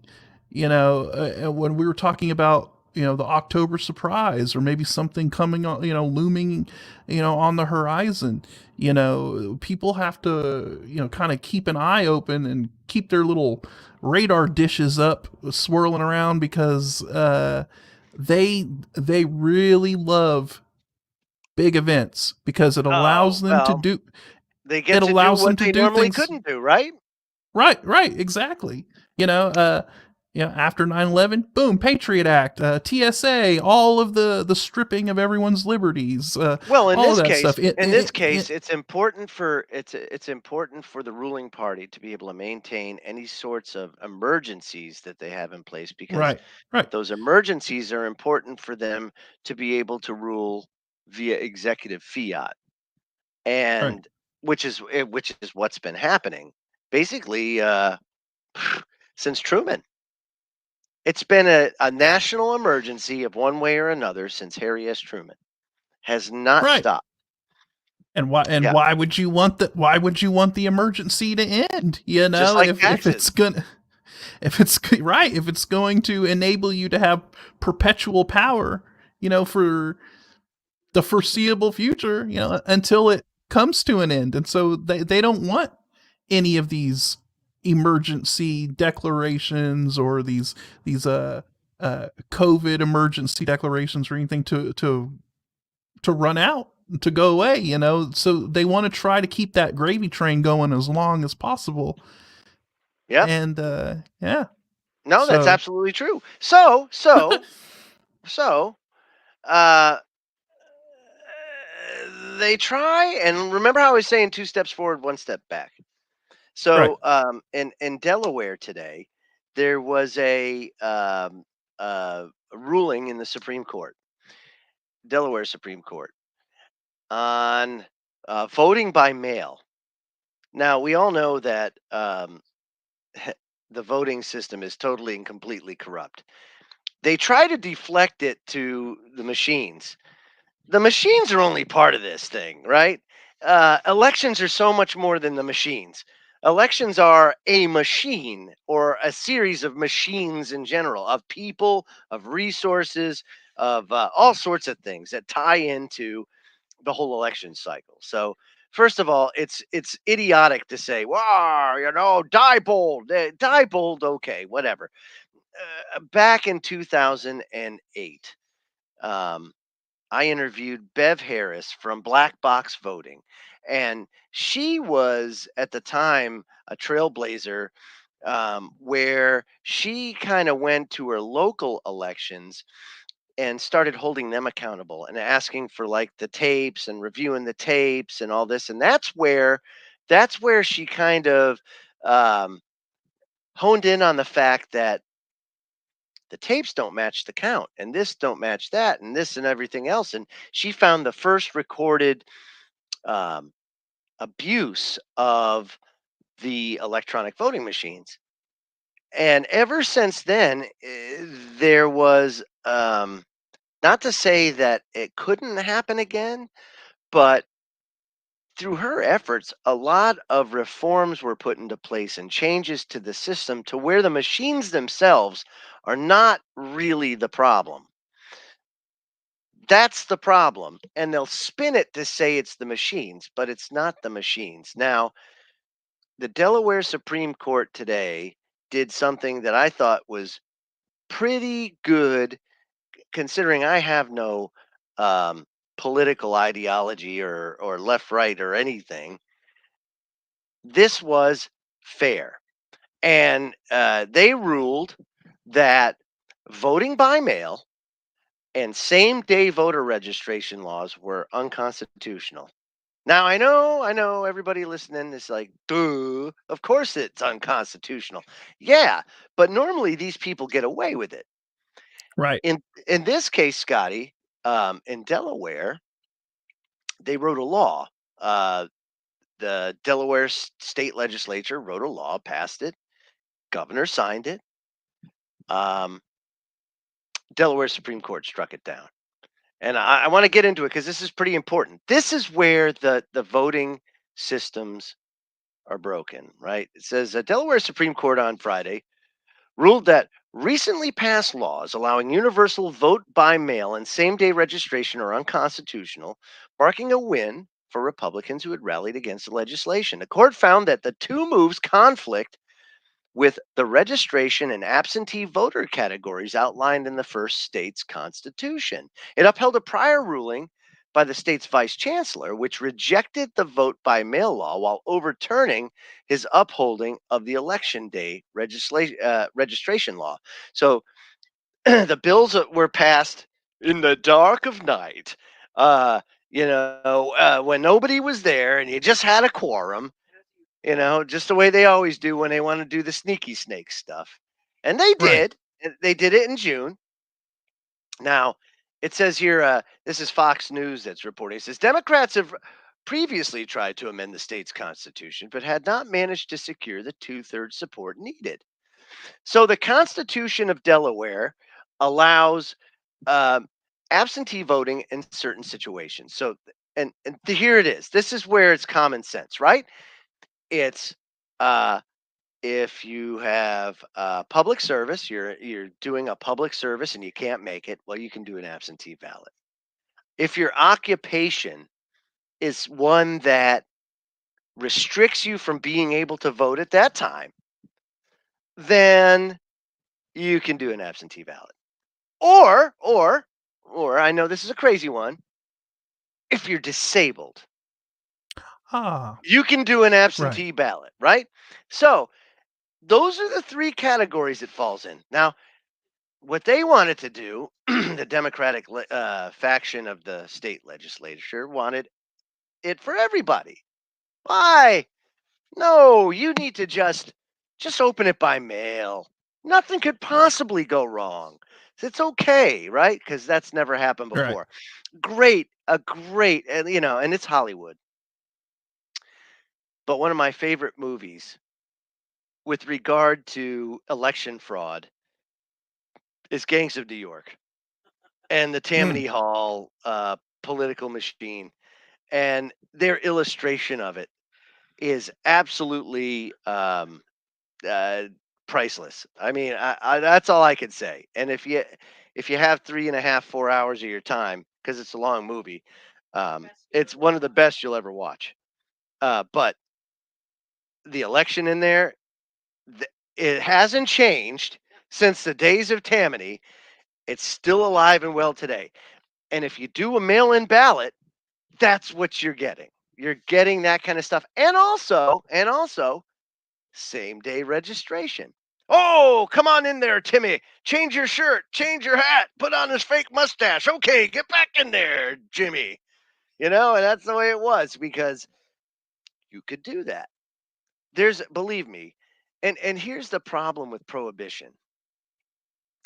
[SPEAKER 5] When we were talking about the October surprise or maybe something coming on, looming, on the horizon, people have to, kind of keep an eye open and keep their little radar dishes up swirling around because they really love big events because it allows them to do
[SPEAKER 4] they get to do what they normally couldn't do, right?
[SPEAKER 5] Right, exactly. After 9/11, boom, Patriot Act, TSA, all of the stripping of everyone's liberties.
[SPEAKER 4] Well, in
[SPEAKER 5] all
[SPEAKER 4] this
[SPEAKER 5] that
[SPEAKER 4] case,
[SPEAKER 5] stuff.
[SPEAKER 4] it's important for it's important for the ruling party to be able to maintain any sorts of emergencies that they have in place because
[SPEAKER 5] right.
[SPEAKER 4] those emergencies are important for them to be able to rule via executive fiat, and which is what's been happening basically since Truman. It's been a national emergency of one way or another since Harry S. Truman. Has not stopped.
[SPEAKER 5] And why would you want the emergency to end?
[SPEAKER 4] Just like
[SPEAKER 5] if it's going to enable you to have perpetual power, for the foreseeable future, until it comes to an end. And so they don't want any of these emergency declarations or these COVID emergency declarations or anything to run out, to go away, so they want to try to keep that gravy train going as long as possible.
[SPEAKER 4] Yeah.
[SPEAKER 5] And yeah.
[SPEAKER 4] No, that's
[SPEAKER 5] So
[SPEAKER 4] absolutely true. So, uh, they try, and remember how I was saying 2 steps forward, 1 step back.
[SPEAKER 5] right.
[SPEAKER 4] So, in Delaware today, there was a ruling in the Supreme Court, Delaware Supreme Court, on voting by mail. Now, we all know that the voting system is totally and completely corrupt. They try to deflect it to the machines. The machines are only part of this thing, right? Elections are so much more than the machines. Elections are a machine, or a series of machines in general, of people, of resources, of all sorts of things that tie into the whole election cycle. So, first of all, it's idiotic to say, "Wow, die bold." Okay, whatever. Back in 2008, um, I interviewed Bev Harris from Black Box Voting, and she was at the time a trailblazer, where she kind of went to her local elections and started holding them accountable and asking for like the tapes and reviewing the tapes and all this. And that's where she kind of um, honed in on the fact that the tapes don't match the count, and this don't match that, and this and everything else. And she found the first recorded um, abuse of the electronic voting machines. And ever since then, there was, not to say that it couldn't happen again, but through her efforts, a lot of reforms were put into place and changes to the system to where the machines themselves are not really the problem. That's the problem. And they'll spin it to say it's the machines, but it's not the machines. Now, the Delaware Supreme Court today did something that I thought was pretty good, considering I have no um, political ideology or left, right, or anything. This was fair. And they ruled that voting by mail and same day voter registration laws were unconstitutional. Now, I know everybody listening is like, duh, of course it's unconstitutional. Yeah, but normally these people get away with it.
[SPEAKER 5] Right.
[SPEAKER 4] In this case, Scotty, in Delaware, they wrote a law. Uh, the Delaware state legislature wrote a law, passed it, governor signed it. Um, Delaware Supreme Court struck it down. And I want to get into it because this is pretty important. This is where the voting systems are broken, right? It says Delaware Supreme Court on Friday ruled that recently passed laws allowing universal vote by mail and same day registration are unconstitutional, marking a win for Republicans who had rallied against the legislation. The court found that the two moves conflict with the registration and absentee voter categories outlined in the first state's constitution. It upheld a prior ruling by the state's vice chancellor, which rejected the vote by mail law while overturning his upholding of the election day registration law. So the bills that were passed in the dark of night, when nobody was there and you just had a quorum, just the way they always do when they want to do the sneaky snake stuff. And they
[SPEAKER 5] Right.
[SPEAKER 4] did. They did it in June. Now, it says here, this is Fox News that's reporting. It says Democrats have previously tried to amend the state's constitution, but had not managed to secure the two-thirds support needed. So the Constitution of Delaware allows um, absentee voting in certain situations. So, and here it is. This is where it's common sense, right? It's uh, if you have public service, you're doing a public service and you can't make it, well, you can do an absentee ballot. If your occupation is one that restricts you from being able to vote at that time, then you can do an absentee ballot. Or I know this is a crazy one. If you're disabled, you can do an absentee ballot, right? So those are the three categories it falls in. Now, what they wanted to do, the Democratic faction of the state legislature wanted it for everybody. Why? No, you need to just open it by mail. Nothing could possibly go wrong. It's okay, right? Because that's never happened before. Great, and and it's Hollywood. But one of my favorite movies with regard to election fraud is Gangs of New York and the Tammany Hall political machine, and their illustration of it is absolutely priceless. I mean, that's all I can say. And if you have 3.5, 4 hours of your time, because it's a long movie, it's one of the best you'll ever watch. But the election in there, it hasn't changed since the days of Tammany. It's still alive and well today. And if you do a mail-in ballot, that's what you're getting. You're getting that kind of stuff. And also, same day registration. Oh, come on in there, Timmy. Change your shirt, change your hat, put on his fake mustache. Okay, get back in there, Jimmy. And that's the way it was, because you could do that. Believe me, and here's the problem with prohibition.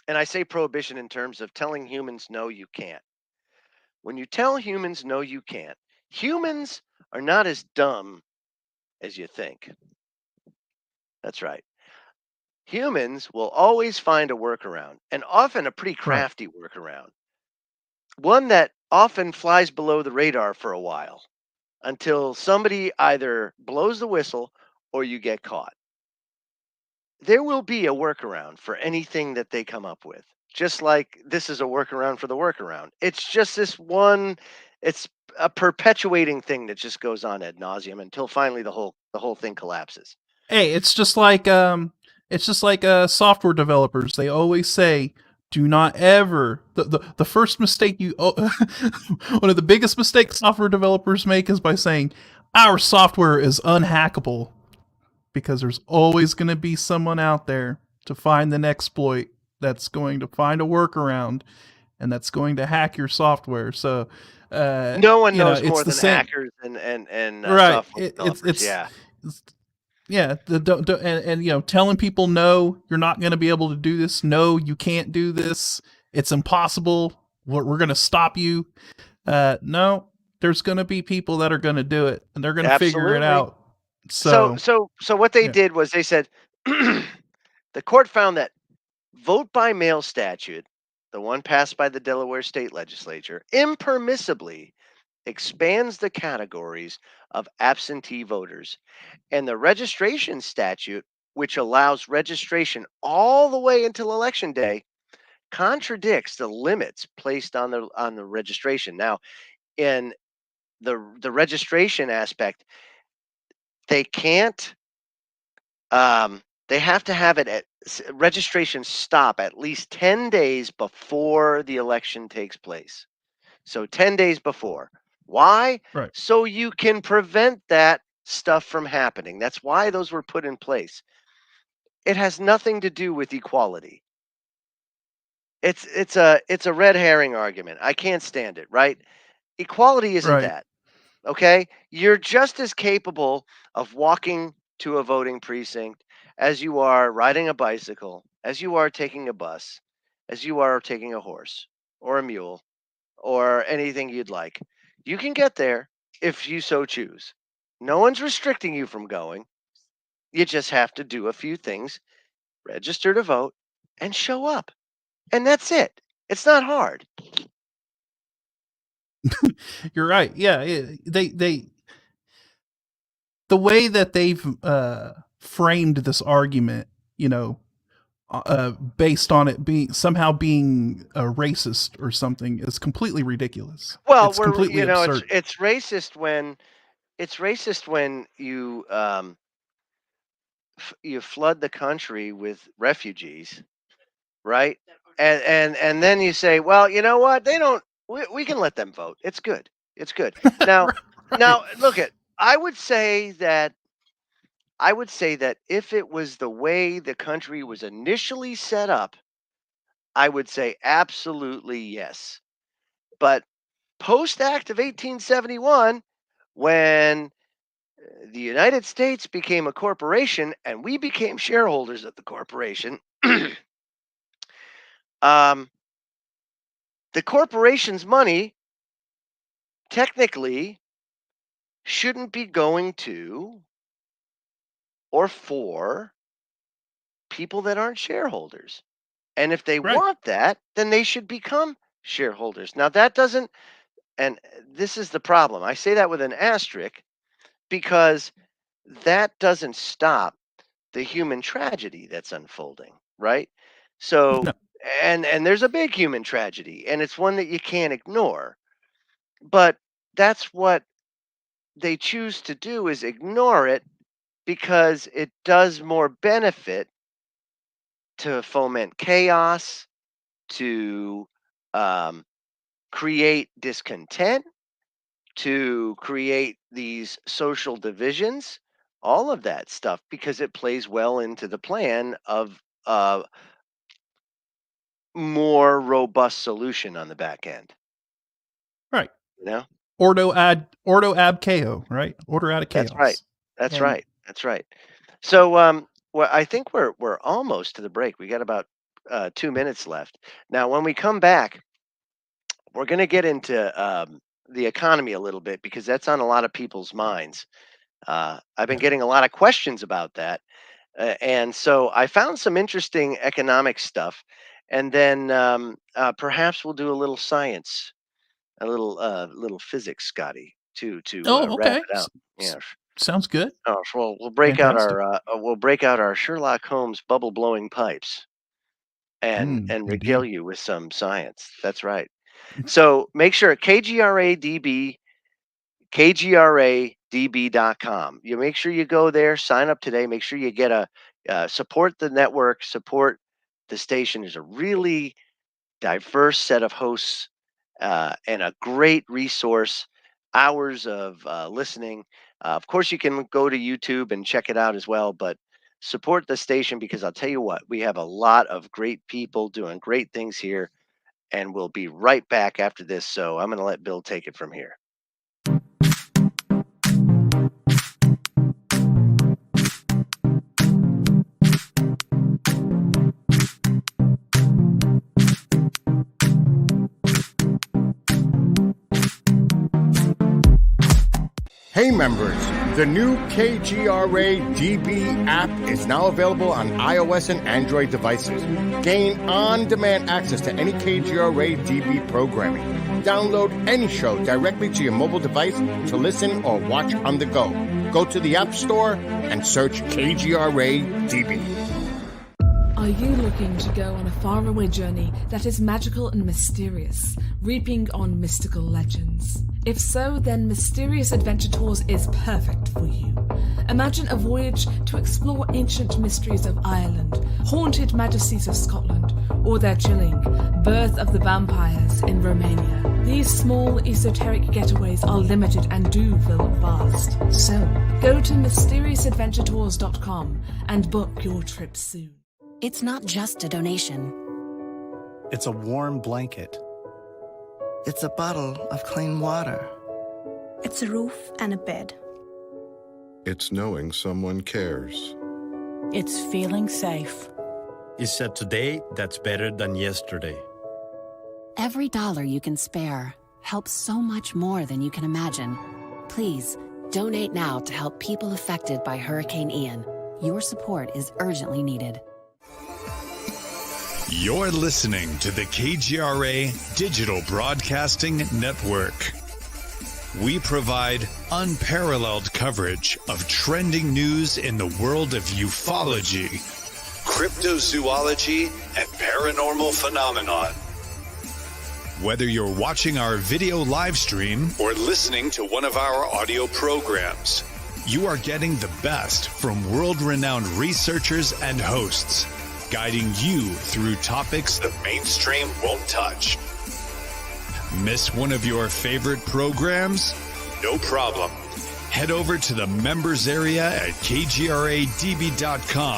[SPEAKER 4] And I say prohibition in terms of telling humans, no, you can't. When you tell humans, no, you can't, humans are not as dumb as you think. That's right. Humans will always find a workaround, and often a pretty crafty workaround. One that often flies below the radar for a while until somebody either blows the whistle or you get caught. There will be a workaround for anything that they come up with, just like this is a workaround for the workaround. It's just this one, it's a perpetuating thing that just goes on ad nauseum until finally the whole thing collapses.
[SPEAKER 5] Hey, it's just like software developers. They always say, do not ever the first mistake one of the biggest mistakes software developers make is by saying our software is unhackable, because there's always going to be someone out there to find an exploit that's going to find a workaround and that's going to hack your software. So
[SPEAKER 4] no one knows more than hackers and
[SPEAKER 5] right.
[SPEAKER 4] Software developers.
[SPEAKER 5] And telling people, no, you're not going to be able to do this. No, you can't do this. It's impossible. We're going to stop you. No, there's going to be people that are going to do it, and they're going to figure it out. So
[SPEAKER 4] what they did was they said, the court found that vote by mail statute, the one passed by the Delaware state legislature, impermissibly expands the categories of absentee voters, and the registration statute, which allows registration all the way until election day, contradicts the limits placed on the registration. Now, in the registration aspect, they can't they have to have it at registration stop at least 10 days before the election takes place. So 10 days before. Why?
[SPEAKER 5] Right.
[SPEAKER 4] So you can prevent that stuff from happening. That's why those were put in place. It has nothing to do with equality. It's a red herring argument. I can't stand it, right? Equality isn't that. Okay? You're just as capable of walking to a voting precinct as you are riding a bicycle, as you are taking a bus, as you are taking a horse or a mule or anything you'd like. You can get there if you so choose. No one's restricting you from going. You just have to do a few things, register to vote, and show up. And that's it. It's not hard.
[SPEAKER 5] You're right. Yeah, the way that they've framed this argument, based on it being somehow being racist or something is completely ridiculous.
[SPEAKER 4] Well,
[SPEAKER 5] It's completely absurd.
[SPEAKER 4] it's racist when you you flood the country with refugees, right? And then you say, well, you know what? They don't. We can let them vote. It's good. It's good. Now,
[SPEAKER 5] Right.
[SPEAKER 4] look at. I would say that if it was the way the country was initially set up, I would say absolutely yes. But post Act of 1871, when the United States became a corporation and we became shareholders of the corporation, um, the corporation's money technically shouldn't be going to or for people that aren't shareholders. And if they
[SPEAKER 5] Right.
[SPEAKER 4] want that, then they should become shareholders. Now, that doesn't, and this is the problem. I say that with an asterisk because that doesn't stop the human tragedy that's unfolding, right? So,
[SPEAKER 5] No.
[SPEAKER 4] and there's a big human tragedy, and it's one that you can't ignore. But that's what they choose to do, is ignore it because it does more benefit to foment chaos, to um, create discontent, to create these social divisions, all of that stuff, because it plays well into the plan of a more robust solution on the back end.
[SPEAKER 5] Right.
[SPEAKER 4] You know,
[SPEAKER 5] Ordo ab chaos, right? Order out of
[SPEAKER 4] that's right.
[SPEAKER 5] chaos.
[SPEAKER 4] That's
[SPEAKER 5] And
[SPEAKER 4] right. That's right. So, well, I think we're almost to the break. We got about 2 minutes left. Now, when we come back, we're going to get into the economy a little bit because that's on a lot of people's minds. I've been
[SPEAKER 5] yeah.
[SPEAKER 4] getting a lot of questions about that. And so I found some interesting economic stuff. And then perhaps we'll do a little science, a little physics, Scotty, to
[SPEAKER 5] Oh,
[SPEAKER 4] wrap
[SPEAKER 5] okay.
[SPEAKER 4] it out. Yeah.
[SPEAKER 5] Sounds good.
[SPEAKER 4] So
[SPEAKER 5] Fantastic.
[SPEAKER 4] we'll break out our Sherlock Holmes bubble blowing pipes and regale
[SPEAKER 5] Indeed.
[SPEAKER 4] you with some science. That's right. So make sure KGRADB KGRADB.com. You make sure you go there, sign up today. Make sure you get support the network, support the station. There's a really diverse set of hosts and a great resource, hours of listening. Of course, you can go to YouTube and check it out as well, but support the station because I'll tell you what, we have a lot of great people doing great things here, and we'll be right back after this. So I'm going to let Bill take it from here.
[SPEAKER 6] Hey members, the new KGRA DB app is now available on iOS and Android devices. Gain on-demand access to any KGRA DB programming. Download any show directly to your mobile device to listen or watch on the go. Go to the App Store and search KGRA DB.
[SPEAKER 7] Are you looking to go on a faraway journey that is magical and mysterious, reaping on mystical legends? If so, then Mysterious Adventure Tours is perfect for you. Imagine a voyage to explore ancient mysteries of Ireland, haunted majesties of Scotland, or their chilling birth of the vampires in Romania. These small esoteric getaways are limited and do fill fast. So, go to mysteriousAdventuretours.com and book your trip soon.
[SPEAKER 8] It's not just a donation.
[SPEAKER 9] It's a warm blanket.
[SPEAKER 10] It's a bottle of clean water.
[SPEAKER 11] It's a roof and a bed.
[SPEAKER 12] It's knowing someone cares.
[SPEAKER 13] It's feeling safe.
[SPEAKER 9] It's a today that's better than yesterday.
[SPEAKER 8] Every dollar you can spare helps so much more than you can imagine. Please, donate now to help people affected by Hurricane Ian. Your support is urgently needed.
[SPEAKER 14] You're listening to the KGRA Digital Broadcasting Network. We provide unparalleled coverage of trending news in the world of ufology, cryptozoology, and paranormal phenomenon. Whether you're watching our video live stream or listening to one of our audio programs, you are getting the best from world-renowned researchers and hosts, guiding you through topics the mainstream won't touch. Miss one of your favorite programs? No problem. Head over to the members area at kgradb.com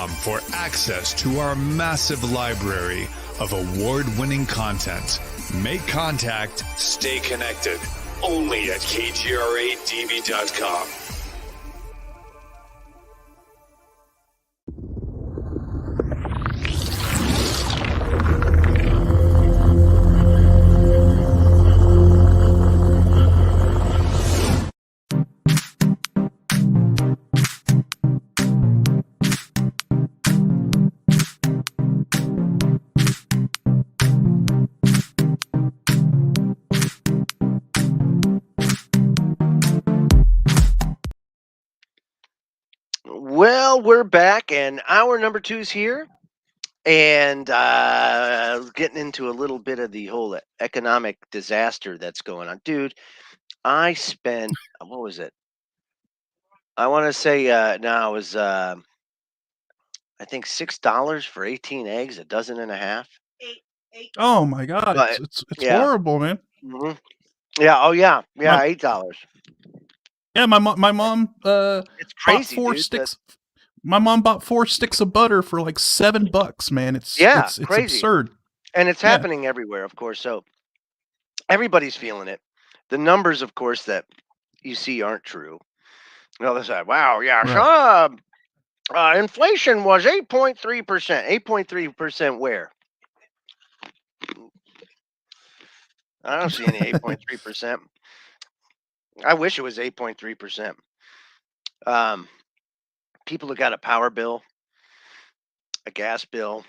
[SPEAKER 14] for access to our massive library of award-winning content. Make contact, stay connected. Only at kgradb.com.
[SPEAKER 4] Well, we're back, and hour number 2 is here, and getting into a little bit of the whole economic disaster that's going on. Dude, I spent, what was it? I want to say, no, it was, I think $6 for 18 eggs, a dozen and a half.
[SPEAKER 5] Oh my God,
[SPEAKER 4] But,
[SPEAKER 5] it's
[SPEAKER 4] yeah.
[SPEAKER 5] horrible, man.
[SPEAKER 4] Mhm. Yeah. Oh yeah. Yeah. $8.
[SPEAKER 5] Yeah, my mom
[SPEAKER 4] It's crazy,
[SPEAKER 5] bought 4
[SPEAKER 4] dude,
[SPEAKER 5] sticks. My mom bought 4 sticks of butter for like $7, man. It's
[SPEAKER 4] crazy.
[SPEAKER 5] absurd.
[SPEAKER 4] And it's
[SPEAKER 5] Yeah.
[SPEAKER 4] happening everywhere, of course. So everybody's feeling it. The numbers, of course, that you see aren't true. No, they say, wow, yeah,
[SPEAKER 5] Right.
[SPEAKER 4] so inflation was 8.3%. 8.3% where? I don't see any 8.3%. I wish it was 8.3%. People who got a power bill, a gas bill,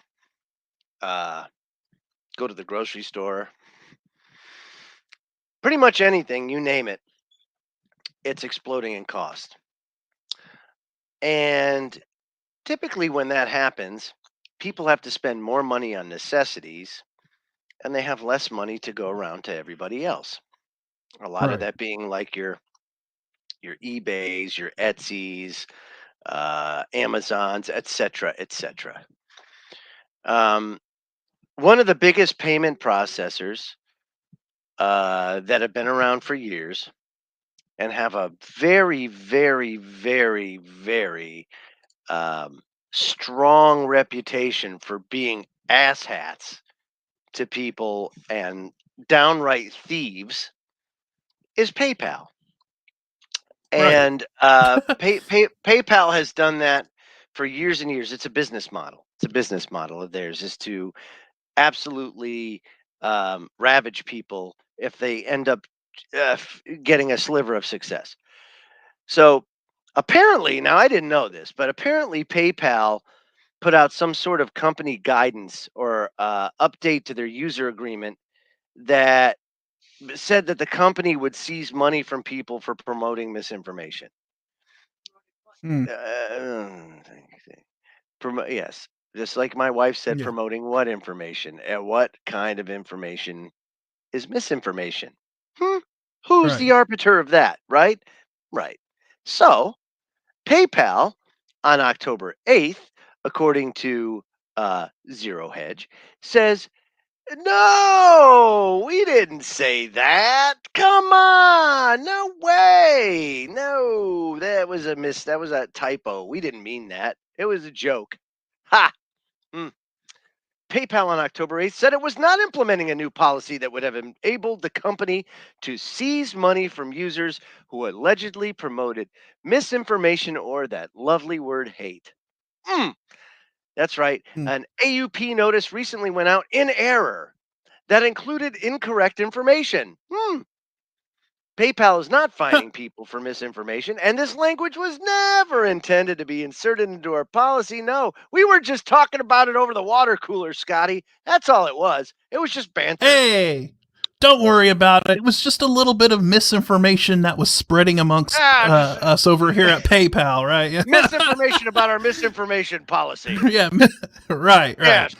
[SPEAKER 4] go to the grocery store, pretty much anything, you name it, it's exploding in cost. And typically when that happens, people have to spend more money on necessities and they have less money to go around to everybody else. A lot of
[SPEAKER 5] Right.
[SPEAKER 4] that being like your eBays, your Etsy's, Amazons, etc., etc. One of the biggest payment processors that have been around for years and have a very, very, very, very strong reputation for being asshats to people and downright thieves is PayPal.
[SPEAKER 5] Right.
[SPEAKER 4] And PayPal has done that for years and years. It's a business model. It's a business model of theirs is to absolutely ravage people if they end up getting a sliver of success. So apparently, now I didn't know this, but apparently PayPal put out some sort of company guidance or update to their user agreement that said that the company would seize money from people for promoting misinformation.
[SPEAKER 5] Hmm.
[SPEAKER 4] Yes, just like my wife said,
[SPEAKER 5] Yeah.
[SPEAKER 4] promoting what information and what kind of information is misinformation. Who's
[SPEAKER 5] Right.
[SPEAKER 4] the arbiter of that, right? Right. So PayPal on October 8th, according to Zero Hedge, says, no, we didn't say that. Come on. No way. No, that was a that was a typo. We didn't mean that. It was a joke. Ha. PayPal on October 8th said it was not implementing a new policy that would have enabled the company to seize money from users who allegedly promoted misinformation or that lovely word hate. That's right. An AUP notice recently went out in error that included incorrect information. PayPal is not fining people for misinformation, and this language was never intended to be inserted into our policy. No, we were just talking about it over the water cooler, Scotty. That's all it was. It was just banter.
[SPEAKER 5] Hey, Don't worry about it. It was just a little bit of misinformation that was spreading amongst us over here at PayPal, right?
[SPEAKER 4] Misinformation about our misinformation policy.
[SPEAKER 5] Yeah, right.
[SPEAKER 4] Yes.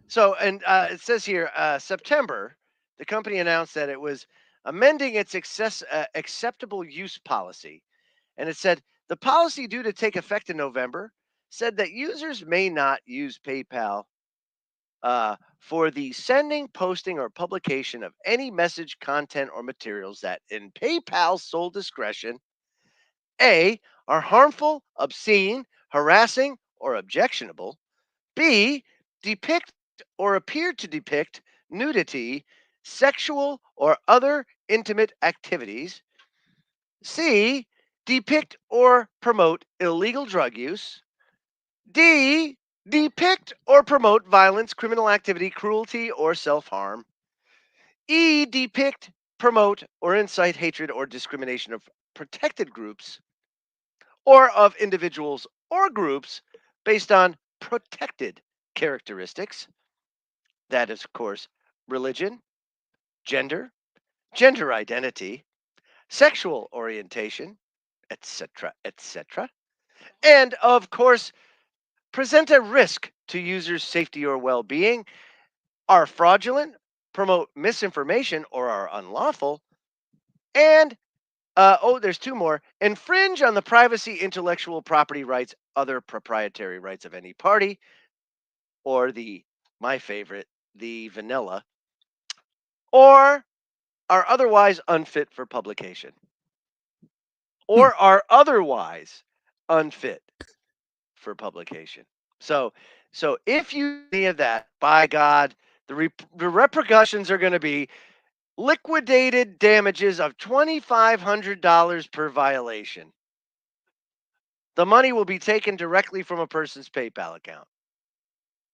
[SPEAKER 4] So, and it says here, September, the company announced that it was amending its acceptable use policy. And it said the policy due to take effect in November said that users may not use PayPal for the sending, posting, or publication of any message, content, or materials that, in PayPal's sole discretion, A, are harmful, obscene, harassing, or objectionable, B, depict or appear to depict nudity, sexual, or other intimate activities, C, depict or promote illegal drug use, D, depict or promote violence, criminal activity, cruelty, or self harm, E, depict, promote, or incite hatred or discrimination of protected groups or of individuals or groups based on protected characteristics. That is, of course, religion, gender, gender identity, sexual orientation, etc., etc. And, of course, present a risk to users' safety or well being, are fraudulent, promote misinformation, or are unlawful, and there's two more. Infringe on the privacy, intellectual property rights, other proprietary rights of any party, or my favorite, the vanilla, or are otherwise unfit for publication, or are otherwise unfit for publication. So if you do any of that, by God, the repercussions are going to be liquidated damages of $2,500 per violation. The money will be taken directly from a person's PayPal account.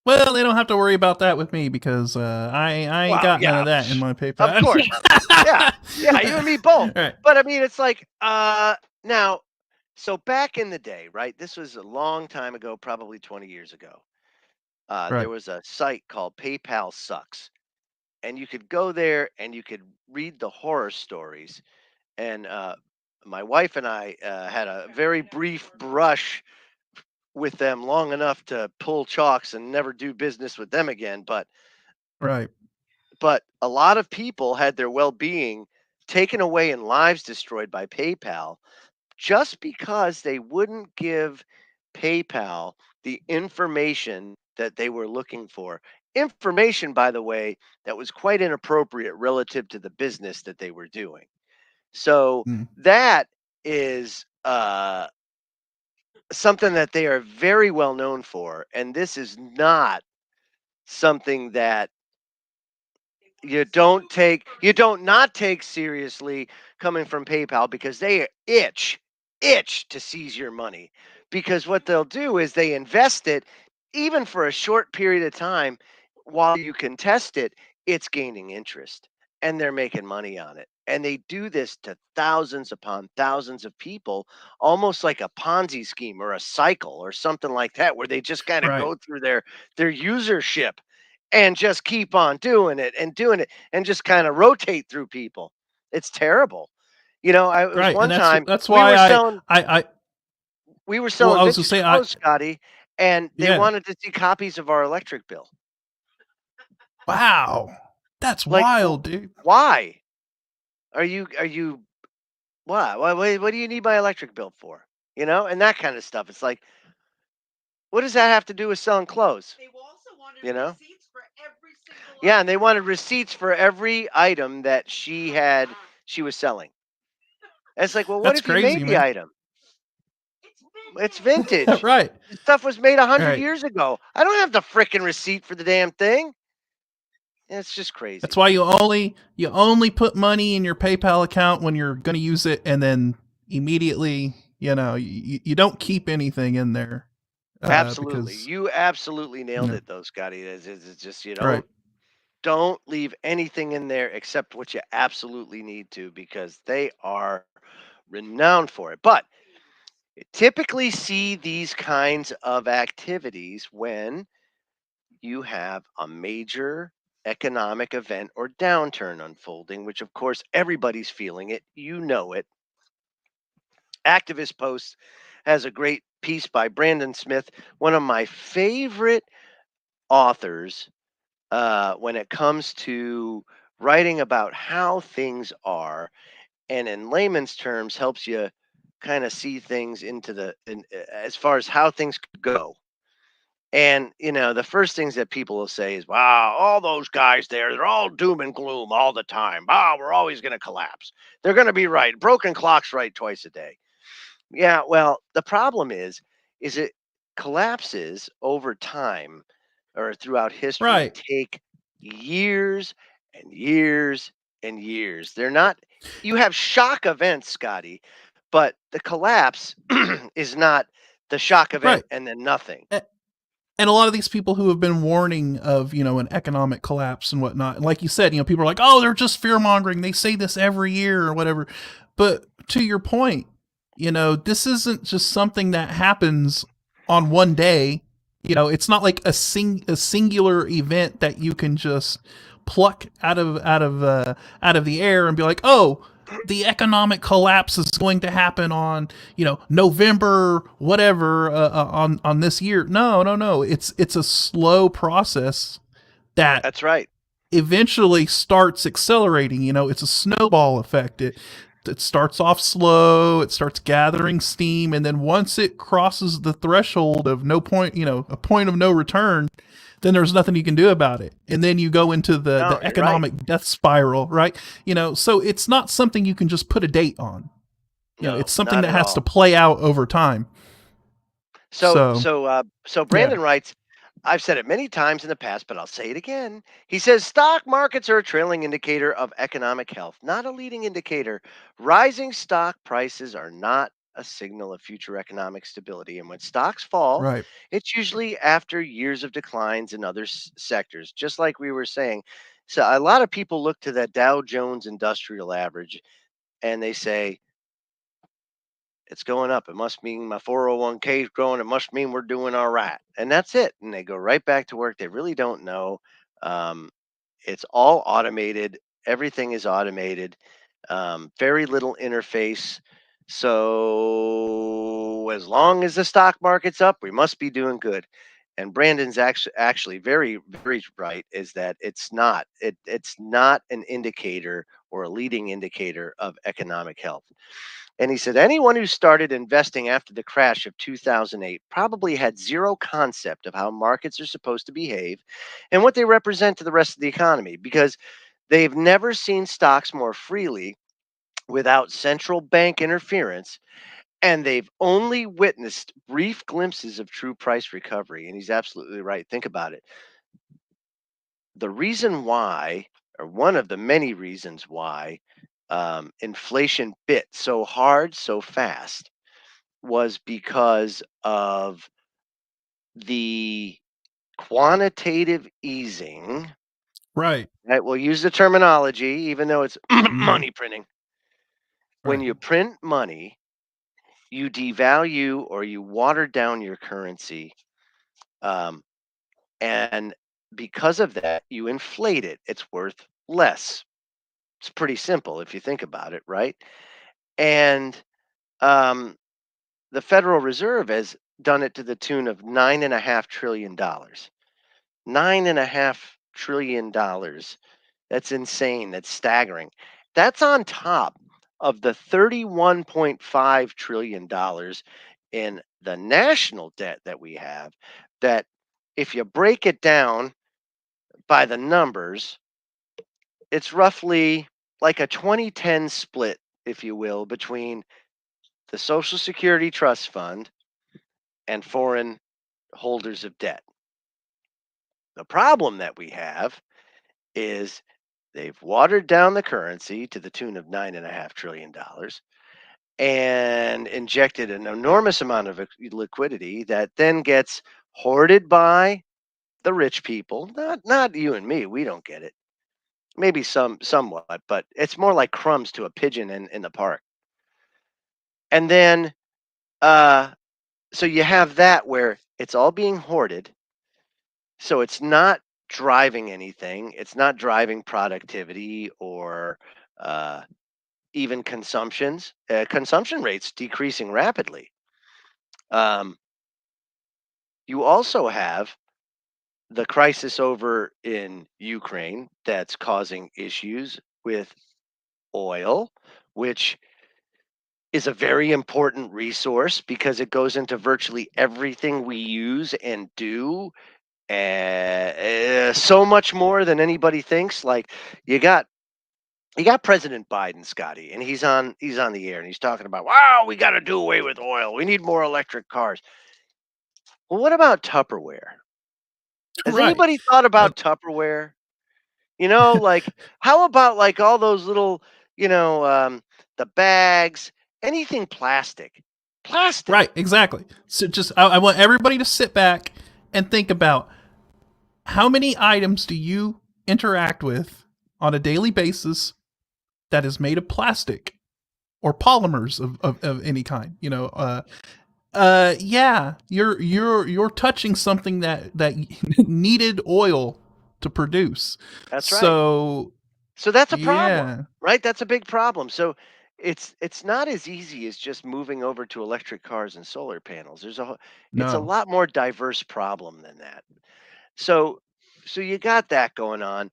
[SPEAKER 5] Well, they don't have to worry about that with me because I ain't got none of that in my PayPal.
[SPEAKER 4] Of course. yeah, you and me both.
[SPEAKER 5] Right.
[SPEAKER 4] But I mean, it's like now. So back in the day, right? This was a long time ago, probably 20 years ago.
[SPEAKER 5] Right.
[SPEAKER 4] There was a site called PayPal Sucks, and you could go there and you could read the horror stories. And my wife and I had a very brief brush with them, long enough to pull chalks and never do business with them again. But
[SPEAKER 5] Right.
[SPEAKER 4] But a lot of people had their well-being taken away and lives destroyed by PayPal just because they wouldn't give PayPal the information that they were looking for. Information, by the way, that was quite inappropriate relative to the business that they were doing. So that is something that they are very well known for. And this is not something that you don't not take seriously coming from PayPal, because they itch to seize your money. Because what they'll do is they invest it, even for a short period of time, while you can test it, it's gaining interest and they're making money on it. And they do this to thousands upon thousands of people, almost like a Ponzi scheme or a cycle or something like that, where they just kind of
[SPEAKER 5] Right.
[SPEAKER 4] go through their usership and just keep on doing it and just kind of rotate through people. It's terrible. You know, it was
[SPEAKER 5] Right.
[SPEAKER 4] one
[SPEAKER 5] And
[SPEAKER 4] time
[SPEAKER 5] that's why
[SPEAKER 4] we were selling
[SPEAKER 5] I was
[SPEAKER 4] vintage
[SPEAKER 5] gonna say
[SPEAKER 4] clothes, Scotty, and they
[SPEAKER 5] Yeah.
[SPEAKER 4] wanted to see copies of our electric bill.
[SPEAKER 5] Wow. That's
[SPEAKER 4] Like,
[SPEAKER 5] wild, dude.
[SPEAKER 4] Why? Are you what? What do you need my electric bill for? You know, and that kind of stuff. It's like, what does that have to do with selling clothes? They also wanted receipts for every single item. And they wanted receipts for every item that she was selling. And it's like, well, what
[SPEAKER 5] That's
[SPEAKER 4] if you
[SPEAKER 5] crazy,
[SPEAKER 4] made the
[SPEAKER 5] man.
[SPEAKER 4] item? It's vintage.
[SPEAKER 5] Right.
[SPEAKER 4] The stuff was made 100
[SPEAKER 5] Right.
[SPEAKER 4] years ago. I don't have the frickin' receipt for the damn thing. It's just crazy.
[SPEAKER 5] That's why you only put money in your PayPal account when you're going to use it, and then immediately, you don't keep anything in there.
[SPEAKER 4] Absolutely.
[SPEAKER 5] Because,
[SPEAKER 4] You absolutely nailed it, though, Scotty. It's just,
[SPEAKER 5] Right.
[SPEAKER 4] don't leave anything in there except what you absolutely need to, because they are renowned for it. But you typically see these kinds of activities when you have a major economic event or downturn unfolding, which of course everybody's feeling it. You know it. Activist Post has a great piece by Brandon Smith, one of my favorite authors when it comes to writing about how things are, and in layman's terms helps you kind of see things as far as how things could go. And the first things that people will say is, "Wow, all those guys there, they're all doom and gloom all the time. Wow, we're always going to collapse. They're going to be right. Broken clock's right twice a day." Yeah, well, the problem is it collapses over time or throughout history
[SPEAKER 5] Right.
[SPEAKER 4] take years and years and years. They're not. You have shock events, Scotty, but the collapse is not the shock event
[SPEAKER 5] Right.
[SPEAKER 4] and then nothing.
[SPEAKER 5] And a lot of these people who have been warning of, an economic collapse and whatnot, and like you said, people are like, oh, they're just fear mongering. They say this every year or whatever. But to your point, this isn't just something that happens on one day. It's not like a singular event that you can just pluck out of the air and be like, oh, the economic collapse is going to happen on November whatever on this year. No, it's a slow process that
[SPEAKER 4] That's right.
[SPEAKER 5] eventually starts accelerating. It's a snowball effect. It starts off slow, it starts gathering steam, and then once it crosses the threshold of no point, a point of no return, then there's nothing you can do about it. And then you go into the economic death spiral, right? So it's not something you can just put a date on. It's something that has to play out over time.
[SPEAKER 4] So Brandon writes, I've said it many times in the past, but I'll say it again. He says stock markets are a trailing indicator of economic health, not a leading indicator. Rising stock prices are not a signal of future economic stability. And when stocks fall,
[SPEAKER 5] right,
[SPEAKER 4] it's usually after years of declines in other sectors, just like we were saying. So a lot of people look to that Dow Jones Industrial Average and they say, it's going up. It must mean my 401k is growing. It must mean we're doing all right. And that's it. And they go right back to work. They really don't know. It's all automated. Everything is automated. Very little interface. So as long as the stock market's up, we must be doing good. And Brandon's actually very, very right, is that it's not. It's not an indicator or a leading indicator of economic health. And he said anyone who started investing after the crash of 2008 probably had zero concept of how markets are supposed to behave and what they represent to the rest of the economy, because they've never seen stocks more freely without central bank interference, and they've only witnessed brief glimpses of true price recovery. And he's absolutely right. Think about it. The reason why, or one of the many reasons why, inflation bit so hard so fast was because of the quantitative easing.
[SPEAKER 5] right.
[SPEAKER 4] We'll use the terminology, even though it's money printing. When
[SPEAKER 5] Right.
[SPEAKER 4] you print money, you devalue or you water down your currency. And because of that, you inflate it. It's worth less. It's pretty simple if you think about it, right? And um, the Federal Reserve has done it to the tune of $9.5 trillion. $9.5 trillion. That's insane. That's staggering. That's on top of the $31.5 trillion in the national debt that we have. That, if you break it down by the numbers, it's roughly like a 2010 split, if you will, between the Social Security Trust Fund and foreign holders of debt. The problem that we have is they've watered down the currency to the tune of $9.5 trillion and injected an enormous amount of liquidity that then gets hoarded by the rich people. Not you and me. We don't get it. Maybe somewhat, but it's more like crumbs to a pigeon in the park. And then so you have that where it's all being hoarded. So it's not driving anything. It's not driving productivity or even consumptions. Consumption rates decreasing rapidly. You also have the crisis over in Ukraine that's causing issues with oil, which is a very important resource because it goes into virtually everything we use and do. So much more than anybody thinks. Like you got President Biden, Scotty, and he's on the air and he's talking about, wow, we got to do away with oil. We need more electric cars. Well, what about Tupperware? Has
[SPEAKER 5] Right.
[SPEAKER 4] anybody thought about Tupperware? Like how about like all those little, the bags, anything plastic. Plastic.
[SPEAKER 5] Right, exactly. So just I want everybody to sit back and think about how many items do you interact with on a daily basis that is made of plastic or polymers of any kind. Yeah, you're touching something that needed oil to produce.
[SPEAKER 4] That's right.
[SPEAKER 5] So
[SPEAKER 4] that's a problem,
[SPEAKER 5] yeah.
[SPEAKER 4] right? That's a big problem. So it's not as easy as just moving over to electric cars and solar panels. It's a
[SPEAKER 5] No.
[SPEAKER 4] lot more diverse problem than that. So you got that going on.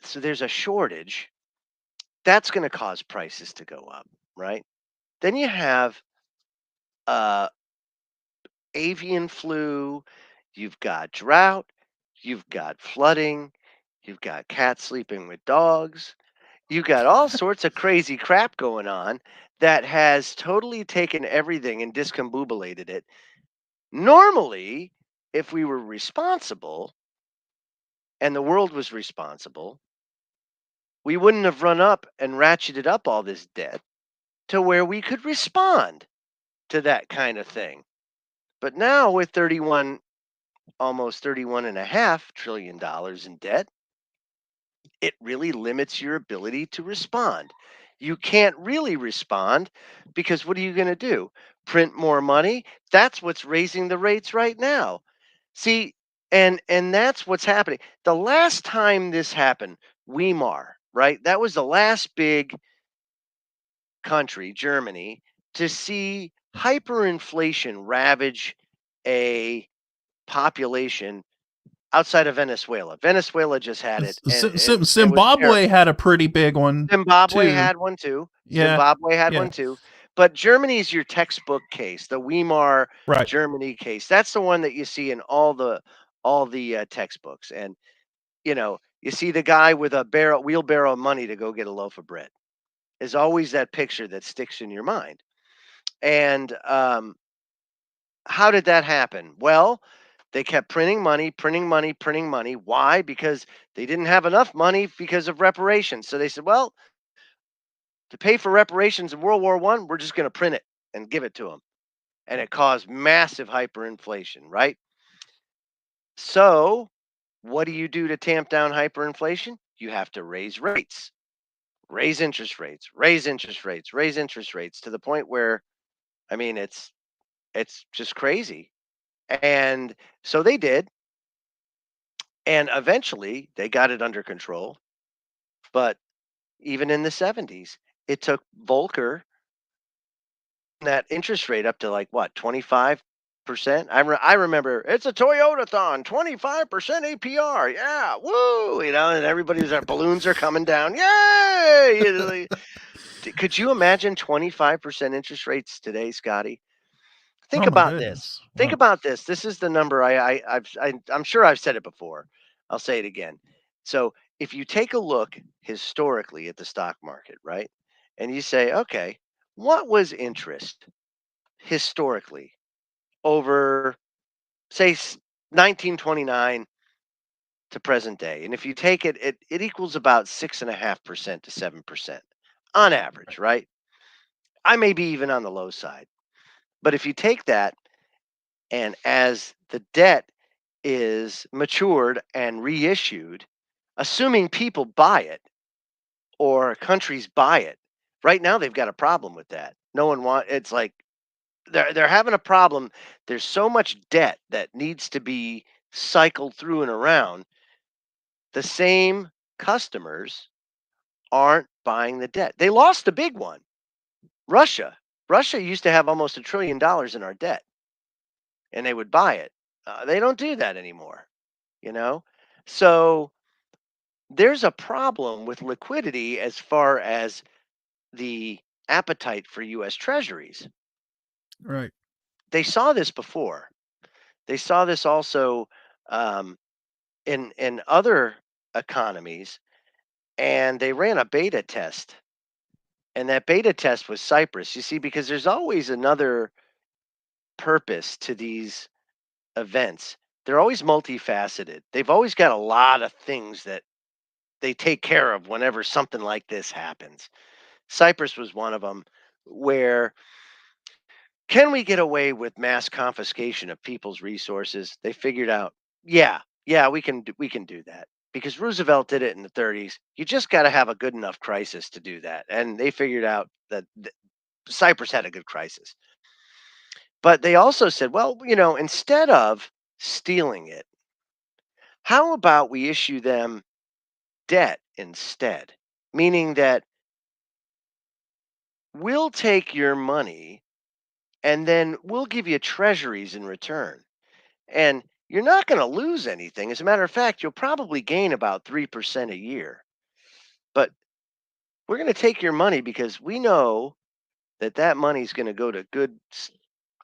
[SPEAKER 4] So there's a shortage. That's going to cause prices to go up, right? Then you have avian flu, you've got drought, you've got flooding, you've got cats sleeping with dogs, you've got all sorts of crazy crap going on that has totally taken everything and discombobulated it. Normally, if we were responsible and the world was responsible, we wouldn't have run up and ratcheted up all this debt to where we could respond to that kind of thing. But now with almost $31.5 trillion in debt, it really limits your ability to respond. You can't really respond because what are you going to do? Print more money? That's what's raising the rates right now. See, and that's what's happening. The last time this happened, Weimar, right? That was the last big country, Germany, to see hyperinflation ravage a population outside of Venezuela. Venezuela just had it, and it was
[SPEAKER 5] Zimbabwe
[SPEAKER 4] terrible.
[SPEAKER 5] had a pretty big one.
[SPEAKER 4] Zimbabwe
[SPEAKER 5] too.
[SPEAKER 4] had one too.
[SPEAKER 5] Yeah.
[SPEAKER 4] Zimbabwe had
[SPEAKER 5] Yeah.
[SPEAKER 4] one too. But Germany's your textbook case, the Weimar
[SPEAKER 5] Right.
[SPEAKER 4] Germany case. That's the one that you see in all the textbooks. And you see the guy with a wheelbarrow of money to go get a loaf of bread. Is always that picture that sticks in your mind. And how did that happen? Well, they kept printing money, printing money, printing money. Why? Because they didn't have enough money because of reparations. So they said, well, to pay for reparations in World War I, we're just going to print it and give it to them. And it caused massive hyperinflation, right? So what do you do to tamp down hyperinflation? You have to raise rates, raise interest rates, raise interest rates, raise interest rates to the point where, I mean, it's just crazy. And so they did. And eventually they got it under control. But even in the 70s, it took Volcker that interest rate up to like what, 25%? I remember it's a Toyota-thon, 25% APR. Yeah, woo! And everybody's their balloons are coming down. Yay! Could you imagine 25% interest rates today, Scotty? Think
[SPEAKER 5] Oh my
[SPEAKER 4] about
[SPEAKER 5] goodness.
[SPEAKER 4] this. Think about this. This is the number I'm sure I've said it before. I'll say it again. So if you take a look historically at the stock market, right? And you say, okay, what was interest historically over, say, 1929 to present day? And if you take it, it equals about 6.5% to 7% on average, right? I may be even on the low side. But if you take that, and as the debt is matured and reissued, assuming people buy it or countries buy it, right now they've got a problem with that. No one it's like they're having a problem. There's so much debt that needs to be cycled through and around. the same customers aren't buying the debt. They lost the big one. Russia. Russia used to have almost $1 trillion in our debt, and they would buy it. They don't do that anymore, you know? So there's a problem with liquidity as far as the appetite for US treasuries.
[SPEAKER 5] Right.
[SPEAKER 4] They saw this before. They saw this also um, in other economies, and they ran a beta test. And that beta test was Cyprus. You see, because there's always another purpose to these events. They're always multifaceted. They've always got a lot of things that they take care of whenever something like this happens. Cyprus was one of them, where can we get away with mass confiscation of people's resources? They figured out, yeah, we can do that because Roosevelt did it in the 30s. You just got to have a good enough crisis to do that, and they figured out that Cyprus had a good crisis. But they also said, well, instead of stealing it, how about we issue them debt instead? Meaning that we'll take your money and then we'll give you treasuries in return. And you're not going to lose anything. As a matter of fact, you'll probably gain about 3% a year. But we're going to take your money because we know that that money is going to go to good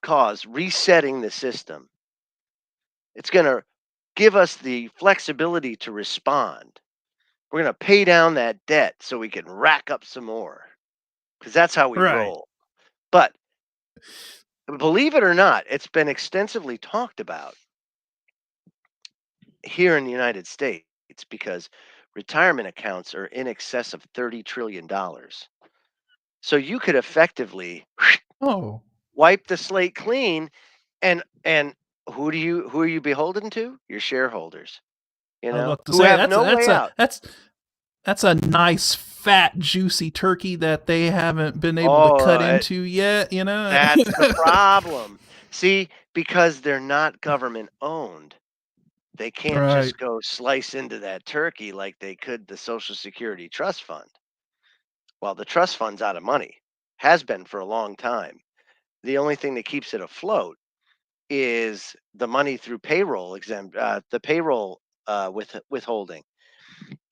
[SPEAKER 4] cause, resetting the system. It's going to give us the flexibility to respond. We're going to pay down that debt so we can rack up some more because that's how we
[SPEAKER 5] Right.
[SPEAKER 4] roll. But believe it or not, it's been extensively talked about here in the United States because retirement accounts are in excess of $30 trillion. So you could effectively
[SPEAKER 5] Oh,
[SPEAKER 4] wipe the slate clean, and who are you beholden to? Your shareholders,
[SPEAKER 5] I was about to
[SPEAKER 4] who
[SPEAKER 5] say
[SPEAKER 4] have no way out.
[SPEAKER 5] that's a nice fat juicy turkey that they haven't been able to
[SPEAKER 4] Oh,
[SPEAKER 5] cut into yet.
[SPEAKER 4] that's the problem. See, because they're not government owned, they can't
[SPEAKER 5] Right.
[SPEAKER 4] just go slice into that turkey like they could the Social Security Trust Fund. Well, the trust fund's out of money, has been for a long time. The only thing that keeps it afloat is the money through payroll the payroll withholding.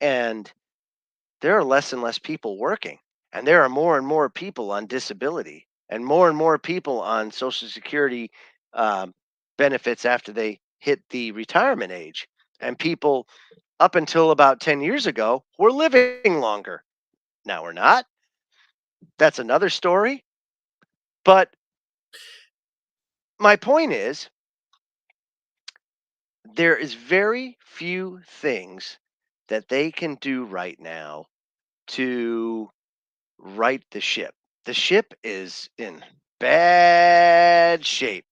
[SPEAKER 4] And there are less and less people working, and there are more and more people on disability, and more people on Social Security um, benefits after they hit the retirement age. And people up until about 10 years ago were living longer. Now we're not. That's another story. But my point is, there is very few things that they can do right now to right the ship. The ship is in bad shape,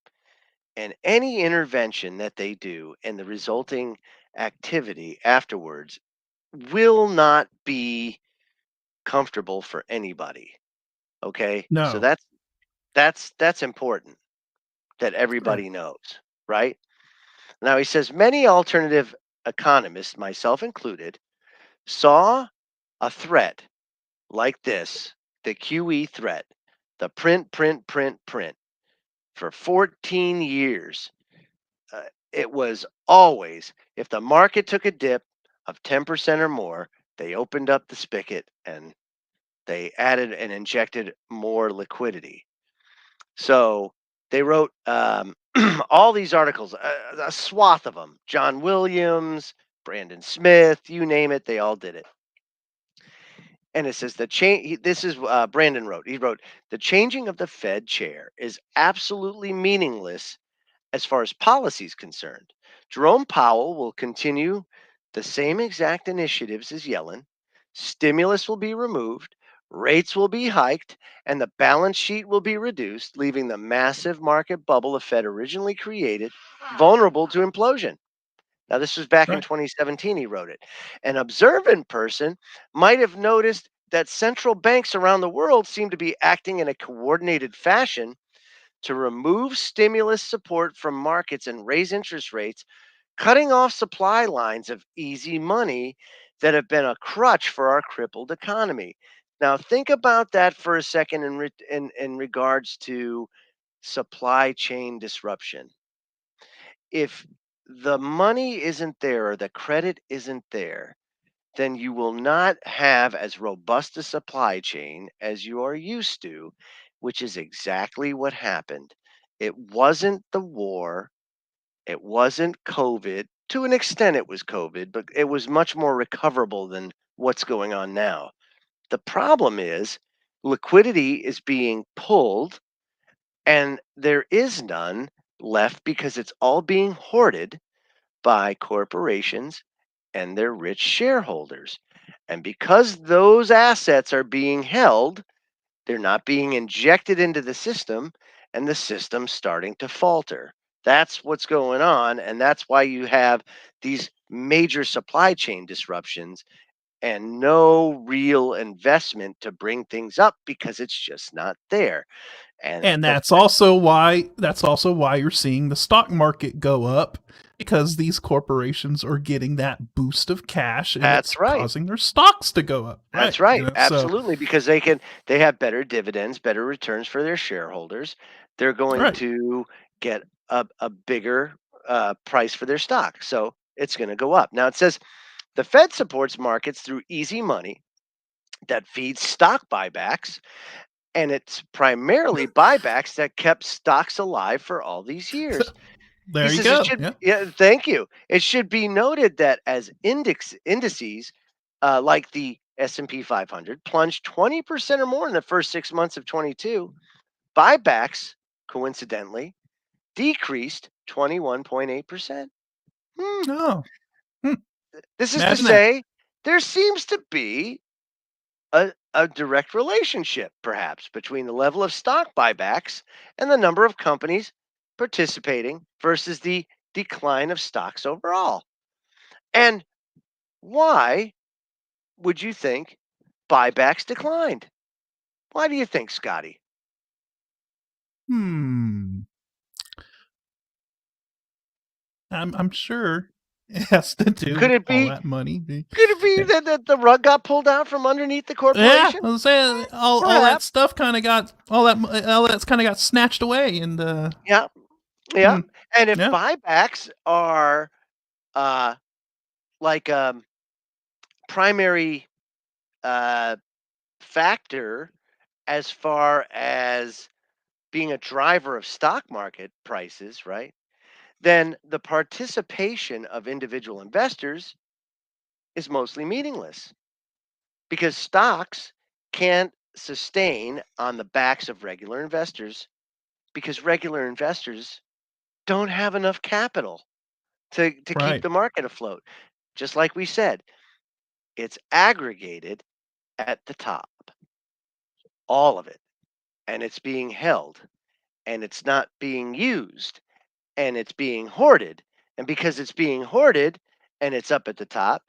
[SPEAKER 4] and any intervention that they do and the resulting activity afterwards will not be comfortable for anybody. Okay? So
[SPEAKER 5] No.
[SPEAKER 4] that's important that
[SPEAKER 5] Sure.
[SPEAKER 4] everybody knows, right? Now he says many alternative economists, myself included, saw a threat like this, the QE threat, the print, for 14 years. It was always, if the market took a dip of 10% or more, they opened up the spigot and they added and injected more liquidity. So they wrote all these articles, a swath of them. John Williams, Brandon Smith, you name it, they all did it. And it says the change. This is Brandon wrote. He wrote the changing of the Fed chair is absolutely meaningless as far as policy is concerned. Jerome Powell will continue the same exact initiatives as Yellen. Stimulus will be removed. Rates will be hiked, and the balance sheet will be reduced, leaving the massive market bubble the Fed originally created vulnerable to implosion. Now, this was back in
[SPEAKER 5] Right.
[SPEAKER 4] 2017, he wrote it. An observant person might have noticed that central banks around the world seem to be acting in a coordinated fashion to remove stimulus support from markets and raise interest rates cutting off supply lines of easy money that have been a crutch for our crippled economy. Now, think about that for a second in regards to supply chain disruption. If the money isn't there or the credit isn't there, then you will not have as robust a supply chain as you are used to, which is exactly what happened. It wasn't the war, it wasn't COVID. To an extent, it was COVID, but it was much more recoverable than what's going on now. The problem is liquidity is being pulled and there is none left because it's all being hoarded by corporations and their rich shareholders. And because those assets are being held, they're not being injected into the system, and the system's starting to falter. That's what's going on. And that's why you have these major supply chain disruptions and no real investment to bring things up because it's just not there.
[SPEAKER 5] And that's also why you're seeing the stock market go up, because these corporations are getting that boost of cash and it's causing their stocks to go up.
[SPEAKER 4] That's right.
[SPEAKER 5] You know,
[SPEAKER 4] Absolutely. Because they have better dividends, better returns for their shareholders. They're going to get a bigger price for their stock. So it's going to go up. Now it says the Fed supports markets through easy money that feeds stock buybacks. And it's primarily buybacks that kept stocks alive for all these years.
[SPEAKER 5] There
[SPEAKER 4] He
[SPEAKER 5] you
[SPEAKER 4] says
[SPEAKER 5] go.
[SPEAKER 4] yeah, thank you. It should be noted that as indices like the S&P 500 plunged 20% or more in the first 6 months of 22, buybacks coincidentally decreased 21.8%.
[SPEAKER 5] Oh.
[SPEAKER 4] This is
[SPEAKER 5] Imagine
[SPEAKER 4] to say there seems to be a direct relationship, perhaps, between the level of stock buybacks and the number of companies participating versus the decline of stocks overall. And why would you think buybacks declined? Why do you think, Scotty?
[SPEAKER 5] I'm sure it has to do
[SPEAKER 4] Could
[SPEAKER 5] with
[SPEAKER 4] it
[SPEAKER 5] all
[SPEAKER 4] be?
[SPEAKER 5] that money.
[SPEAKER 4] Could it be that the rug got pulled out from underneath the
[SPEAKER 5] Yeah,
[SPEAKER 4] corporation?
[SPEAKER 5] I was saying all that stuff kind of got all that's kind of got snatched away, and
[SPEAKER 4] yeah. And if buybacks are like primary factor as far as being a driver of stock market prices, right? Then the participation of individual investors is mostly meaningless because stocks can't sustain on the backs of regular investors because regular investors don't have enough capital to keep the market afloat. Just like we said, it's aggregated at the top, all of it, and it's being held and it's not being used and it's being hoarded. And because it's being hoarded and it's up at the top,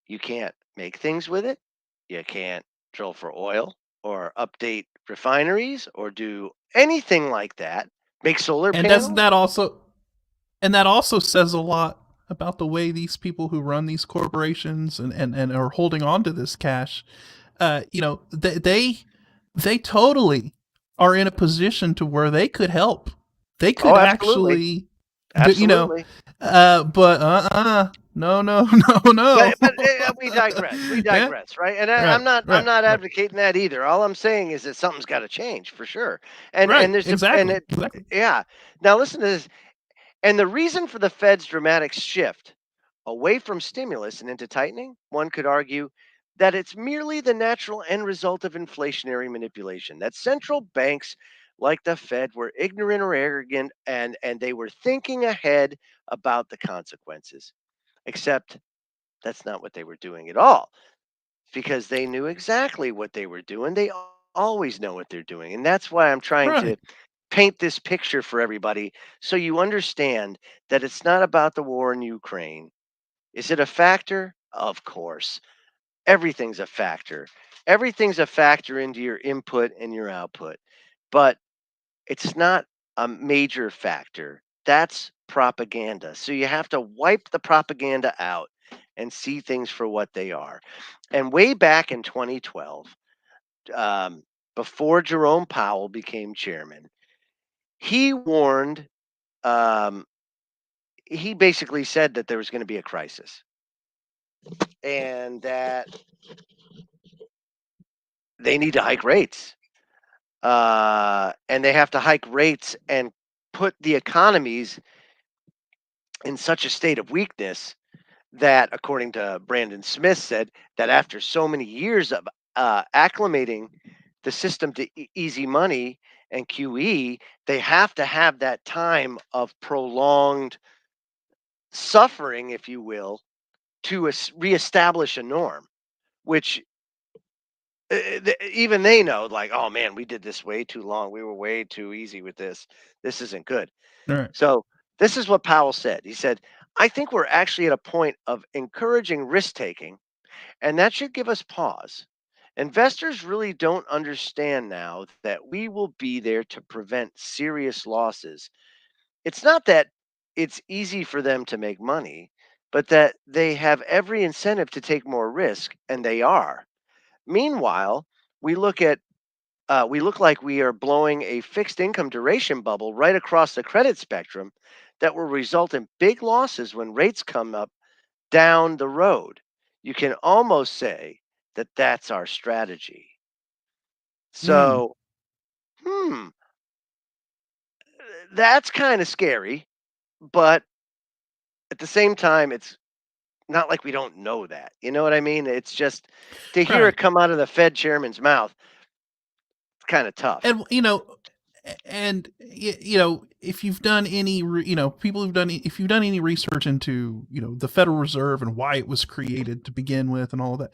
[SPEAKER 4] you can't make things with it. You can't drill for oil or update refineries or do anything like that. Make solar
[SPEAKER 5] and
[SPEAKER 4] panels.
[SPEAKER 5] that also says a lot about the way these people who run these corporations and are holding on to this cash, you know, they totally are in a position to where they could help. They could actually, you know, but no.
[SPEAKER 4] But we digress, right? And I'm not advocating that either. All I'm saying is that something's got to change for sure. And there's
[SPEAKER 5] exactly.
[SPEAKER 4] Yeah. Now listen to this. And the reason for the Fed's dramatic shift away from stimulus and into tightening, one could argue that it's merely the natural end result of inflationary manipulation. That central banks like the Fed were ignorant or arrogant and they were thinking ahead about the consequences. Except that's not what they were doing at all because they knew exactly what they were doing. They always know what they're doing. And that's why I'm trying to paint this picture for everybody so you understand that it's not about the war in Ukraine. Is it a factor? Of course. Everything's a factor. Everything's a factor into your input and your output. But it's not a major factor That's propaganda. So you have to wipe the propaganda out and see things for what they are. And way back in 2012, before Jerome Powell became chairman, he warned, he basically said that there was going to be a crisis and that they need to hike rates. And they have to hike rates and put the economies in such a state of weakness that, according to Brandon Smith, said that after so many years of acclimating the system to easy money and QE, they have to have that time of prolonged suffering, if you will, to reestablish a norm, which even they know, like, oh man, we did this way too long. We were way too easy with this. This isn't good.
[SPEAKER 5] All right.
[SPEAKER 4] So this is what Powell said. He said, I think we're actually at a point of encouraging risk taking, and that should give us pause. Investors really don't understand now that we will be there to prevent serious losses. It's not that it's easy for them to make money, but that they have every incentive to take more risk, and they are. Meanwhile, we look like we are blowing a fixed income duration bubble right across the credit spectrum that will result in big losses when rates come up down the road. You can almost say that that's our strategy. So, that's kind of scary, but at the same time, it's not like we don't know that. You know what I mean? It's just to hear it come out of the Fed chairman's mouth, it's kind of tough.
[SPEAKER 5] And if you've done any, if you've done any research into, the Federal Reserve and why it was created to begin with and all that,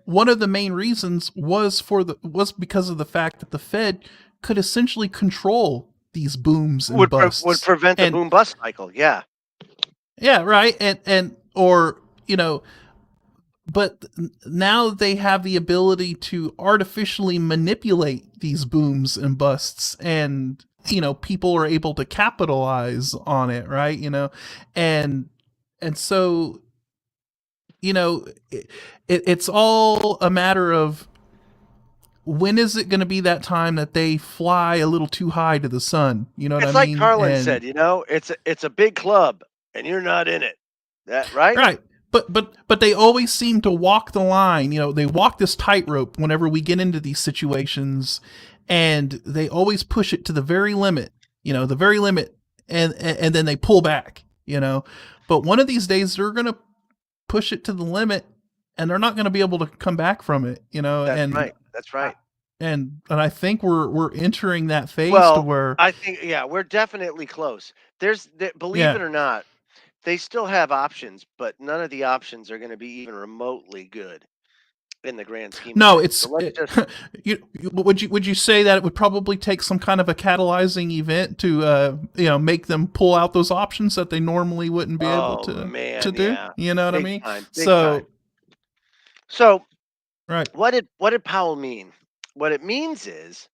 [SPEAKER 5] one of the main reasons was because of the fact that the Fed could essentially control these booms and busts.
[SPEAKER 4] Would prevent the boom bust cycle. Yeah.
[SPEAKER 5] Yeah. Right. But now they have the ability to artificially manipulate these booms and busts, and people are able to capitalize on it, right? And so it's all a matter of when is it going to be that time that they fly a little too high to the sun? You know what I mean?
[SPEAKER 4] It's like Carlin said, it's a big club and you're not in it. That right?
[SPEAKER 5] Right. But they always seem to walk the line. They walk this tightrope whenever we get into these situations, and they always push it to the very limit. The very limit, and then they pull back. But one of these days they're going to push it to the limit, and they're not going to be able to come back from it.
[SPEAKER 4] That's right.
[SPEAKER 5] And I think we're entering that phase to where
[SPEAKER 4] I think we're definitely close. Believe it or not, they still have options, but none of the options are going to be even remotely good in the grand scheme.
[SPEAKER 5] No, it's would you say that it would probably take some kind of a catalyzing event to make them pull out those options that they normally wouldn't be able to do?
[SPEAKER 4] Yeah.
[SPEAKER 5] You know what
[SPEAKER 4] Big
[SPEAKER 5] I mean?
[SPEAKER 4] Time, time.
[SPEAKER 5] Right.
[SPEAKER 4] What did Powell mean? What it means is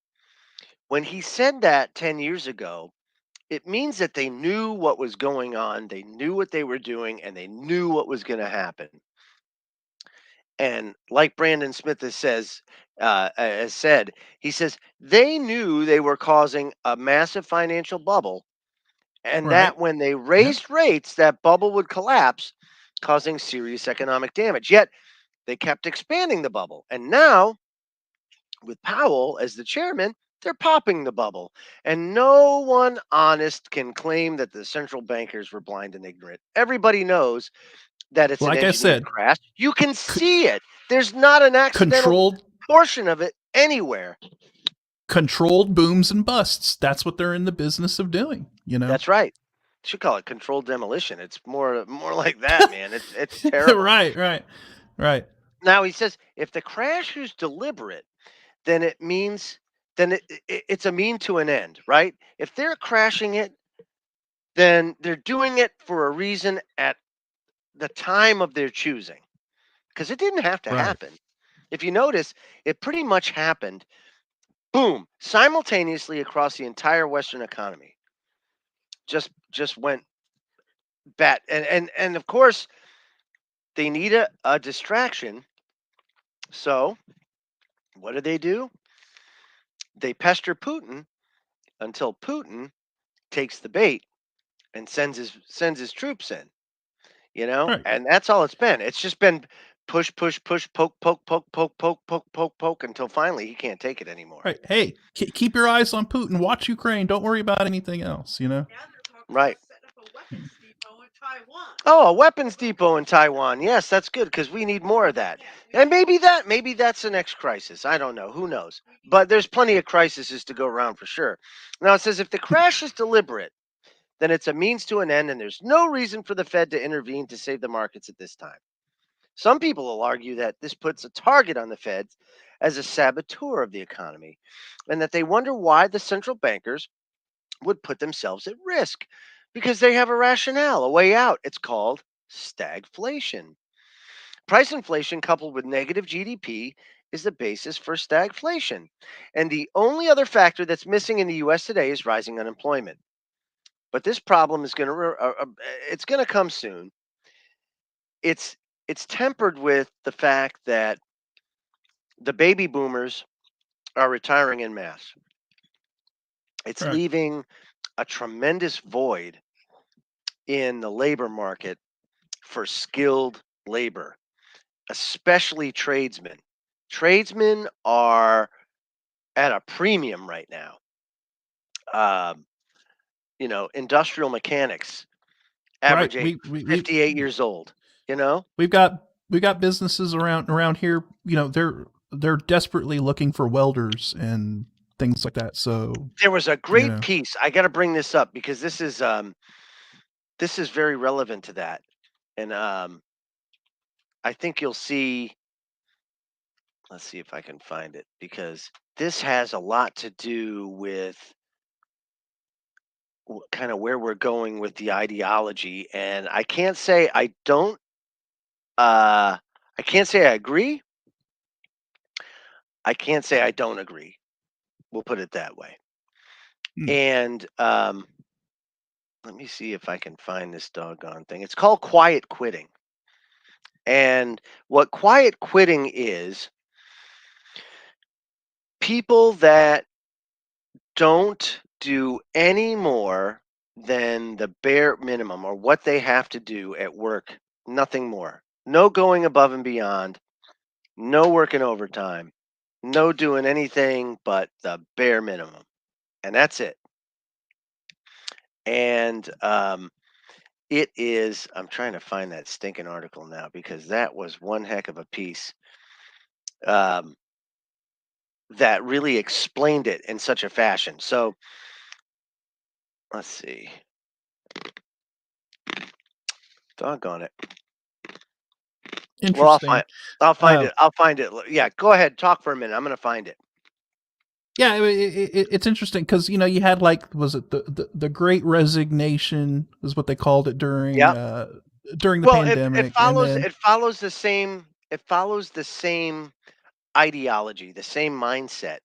[SPEAKER 4] when he said that 10 years ago, it means that they knew what was going on, they knew what they were doing, and they knew what was going to happen. And like Brandon Smith has said, he says they knew they were causing a massive financial bubble, and that when they raised rates, that bubble would collapse, causing serious economic damage. Yet they kept expanding the bubble, and now with Powell as the chairman, they're popping the bubble. And no one honest can claim that the central bankers were blind and ignorant. Everybody knows that it's
[SPEAKER 5] like
[SPEAKER 4] an
[SPEAKER 5] I said,
[SPEAKER 4] crash. You can see it. There's not an accidental portion of it anywhere.
[SPEAKER 5] Controlled booms and busts. That's what they're in the business of doing.
[SPEAKER 4] That's right. Should call it controlled demolition. It's more like that, man. It's terrible.
[SPEAKER 5] Right.
[SPEAKER 4] Now he says if the crash is deliberate, then it means it's a mean to an end, right? If they're crashing it, then they're doing it for a reason at the time of their choosing, because it didn't have to happen. If you notice, it pretty much happened, boom, simultaneously across the entire Western economy. just went bat. And of course, they need a distraction. So what do? They pester Putin until Putin takes the bait and sends his troops in.
[SPEAKER 5] Right.
[SPEAKER 4] And that's all it's been. It's just been push, push, push, poke, poke, poke, poke, poke, poke, poke, poke until finally he can't take it anymore.
[SPEAKER 5] Right. Hey, keep your eyes on Putin. Watch Ukraine. Don't worry about anything else.
[SPEAKER 4] Right. Oh, a weapons depot in Taiwan. Yes, that's good because we need more of that. And maybe that's the next crisis. I don't know. Who knows? But there's plenty of crises to go around for sure. Now it says if the crash is deliberate, then it's a means to an end, and there's no reason for the Fed to intervene to save the markets at this time. Some people will argue that this puts a target on the Fed as a saboteur of the economy, and that they wonder why the central bankers would put themselves at risk because they have a rationale, a way out. It's called stagflation. Price inflation coupled with negative GDP is the basis for stagflation. And the only other factor that's missing in the US today is rising unemployment. But this problem is going to it's going to come soon. It's tempered with the fact that the baby boomers are retiring en masse. It's leaving a tremendous void in the labor market for skilled labor, especially tradesmen. Tradesmen are at a premium right now. Industrial mechanics, average age 58 years old.
[SPEAKER 5] We've got businesses around here. They're desperately looking for welders and things like that. So
[SPEAKER 4] there was a great piece. I got to bring this up because this is very relevant to that, and I think you'll see. Let's see if I can find it because this has a lot to do with kind of where we're going with the ideology, and I can't say I don't. I can't say I agree. I can't say I don't agree. We'll put it that way. And let me see if I can find this doggone thing. It's called quiet quitting. And what quiet quitting is, people that don't do any more than the bare minimum or what they have to do at work, nothing more. No going above and beyond, no working overtime, no doing anything but the bare minimum. And that's it. And it is, I'm trying to find that stinking article now because that was one heck of a piece that really explained it in such a fashion. So let's see. Doggone it.
[SPEAKER 5] Interesting.
[SPEAKER 4] Well, I'll find it. I'll find it. Yeah, go ahead. Talk for a minute. I'm going to find it.
[SPEAKER 5] Yeah, it's interesting because you had was it the Great Resignation is what they called it during the pandemic.
[SPEAKER 4] It follows the same. It follows the same ideology, the same mindset.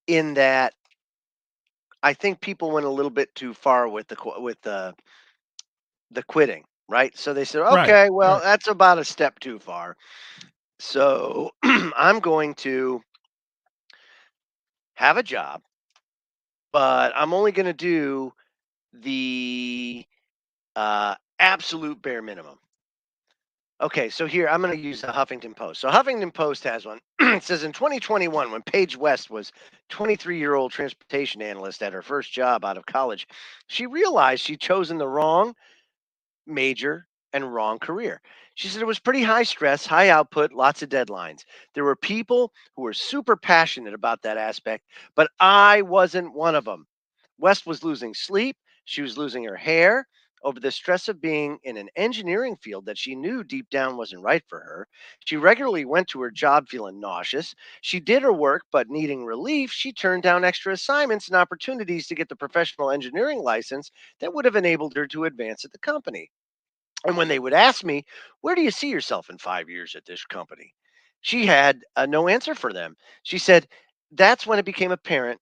[SPEAKER 4] In that, I think people went a little bit too far with the quitting, right? So they said, okay, that's about a step too far. So I'm going to have a job, but I'm only going to do the absolute bare minimum. Okay, so here I'm going to use the Huffington Post. So Huffington Post has one. It says in 2021, when Paige West was 23-year-old transportation analyst at her first job out of college, she realized she'd chosen the wrong major and wrong career. She said it was pretty high stress, high output, lots of deadlines. There were people who were super passionate about that aspect, but I wasn't one of them. West was losing sleep. She was losing her hair over the stress of being in an engineering field that she knew deep down wasn't right for her. She regularly went to her job feeling nauseous. She did her work, but needing relief, she turned down extra assignments and opportunities to get the professional engineering license that would have enabled her to advance at the company. And when they would ask me, where do you see yourself in 5 years at this company? She had no answer for them. She said, that's when it became apparent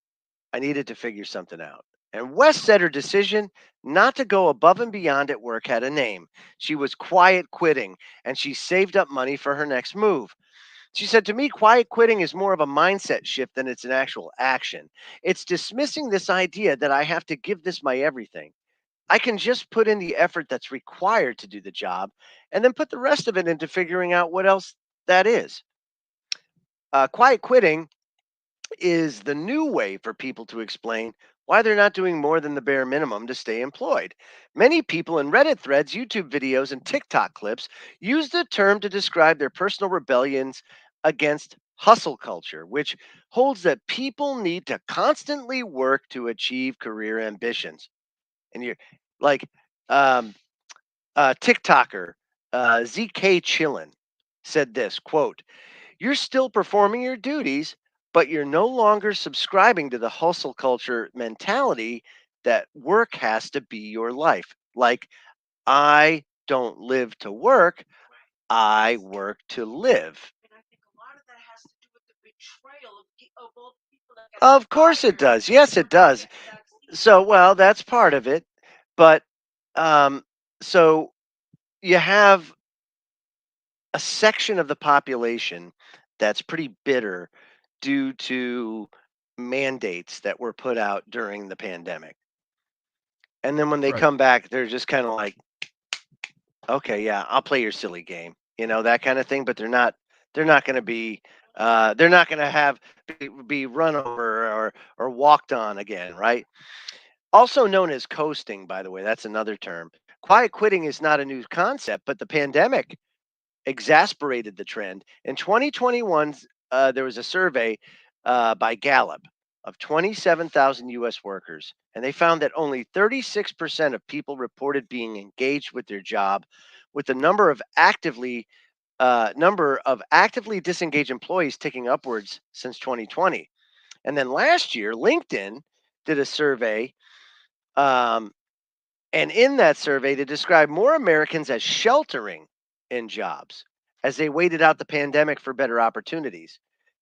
[SPEAKER 4] I needed to figure something out. And Wes said her decision not to go above and beyond at work had a name. She was quiet quitting, and she saved up money for her next move. She said, to me, quiet quitting is more of a mindset shift than it's an actual action. It's dismissing this idea that I have to give this my everything. I can just put in the effort that's required to do the job and then put the rest of it into figuring out what else that is. Quiet quitting is the new way for people to explain why they're not doing more than the bare minimum to stay employed. Many people in Reddit threads, YouTube videos, and TikTok clips use the term to describe their personal rebellions against hustle culture, which holds that people need to constantly work to achieve career ambitions. And you're like, um, TikToker ZK Chillin said this quote, "You're still performing your duties, but you're no longer subscribing to the hustle culture mentality that work has to be your life. Like, I don't live to work, I work to live." Of course it does. Yes, it does. So, well, that's part of it. But um, so you have a section of the population that's pretty bitter due to mandates that were put out during the pandemic. And then when they come back, they're just kind of like, okay, yeah, I'll play your silly game, that kind of thing. But they're not going to be, they're not going to be run over or walked on again, right? Also known as coasting, by the way, that's another term. Quiet quitting is not a new concept, but the pandemic exasperated the trend. In 2021, there was a survey by Gallup of 27,000 US workers, and they found that only 36% of people reported being engaged with their job, with the number of actively disengaged employees ticking upwards since 2020. And then last year, LinkedIn did a survey, and in that survey, they described more Americans as sheltering in jobs as they waited out the pandemic for better opportunities.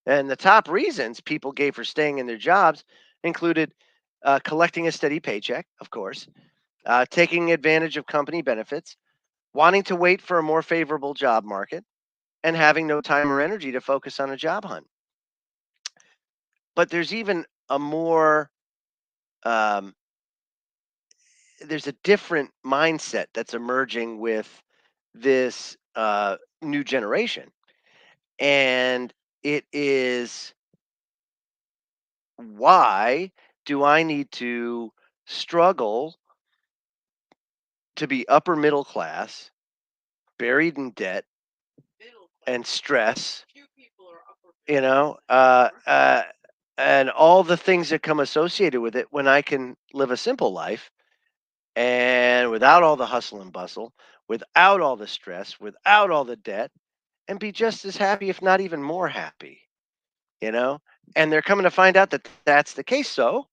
[SPEAKER 4] And the top reasons people gave for staying in their jobs included collecting a steady paycheck, of course, taking advantage of company benefits, wanting to wait for a more favorable job market, and having no time or energy to focus on a job hunt. But there's even a more um, there's a different mindset that's emerging with this new generation. And it is, why do I need to struggle to be upper middle class, buried in debt and stress, you know, and all the things that come associated with it when I can live a simple life and without all the hustle and bustle, without all the stress, without all the debt, and be just as happy, if not even more happy, you know? And they're coming to find out that that's the case. So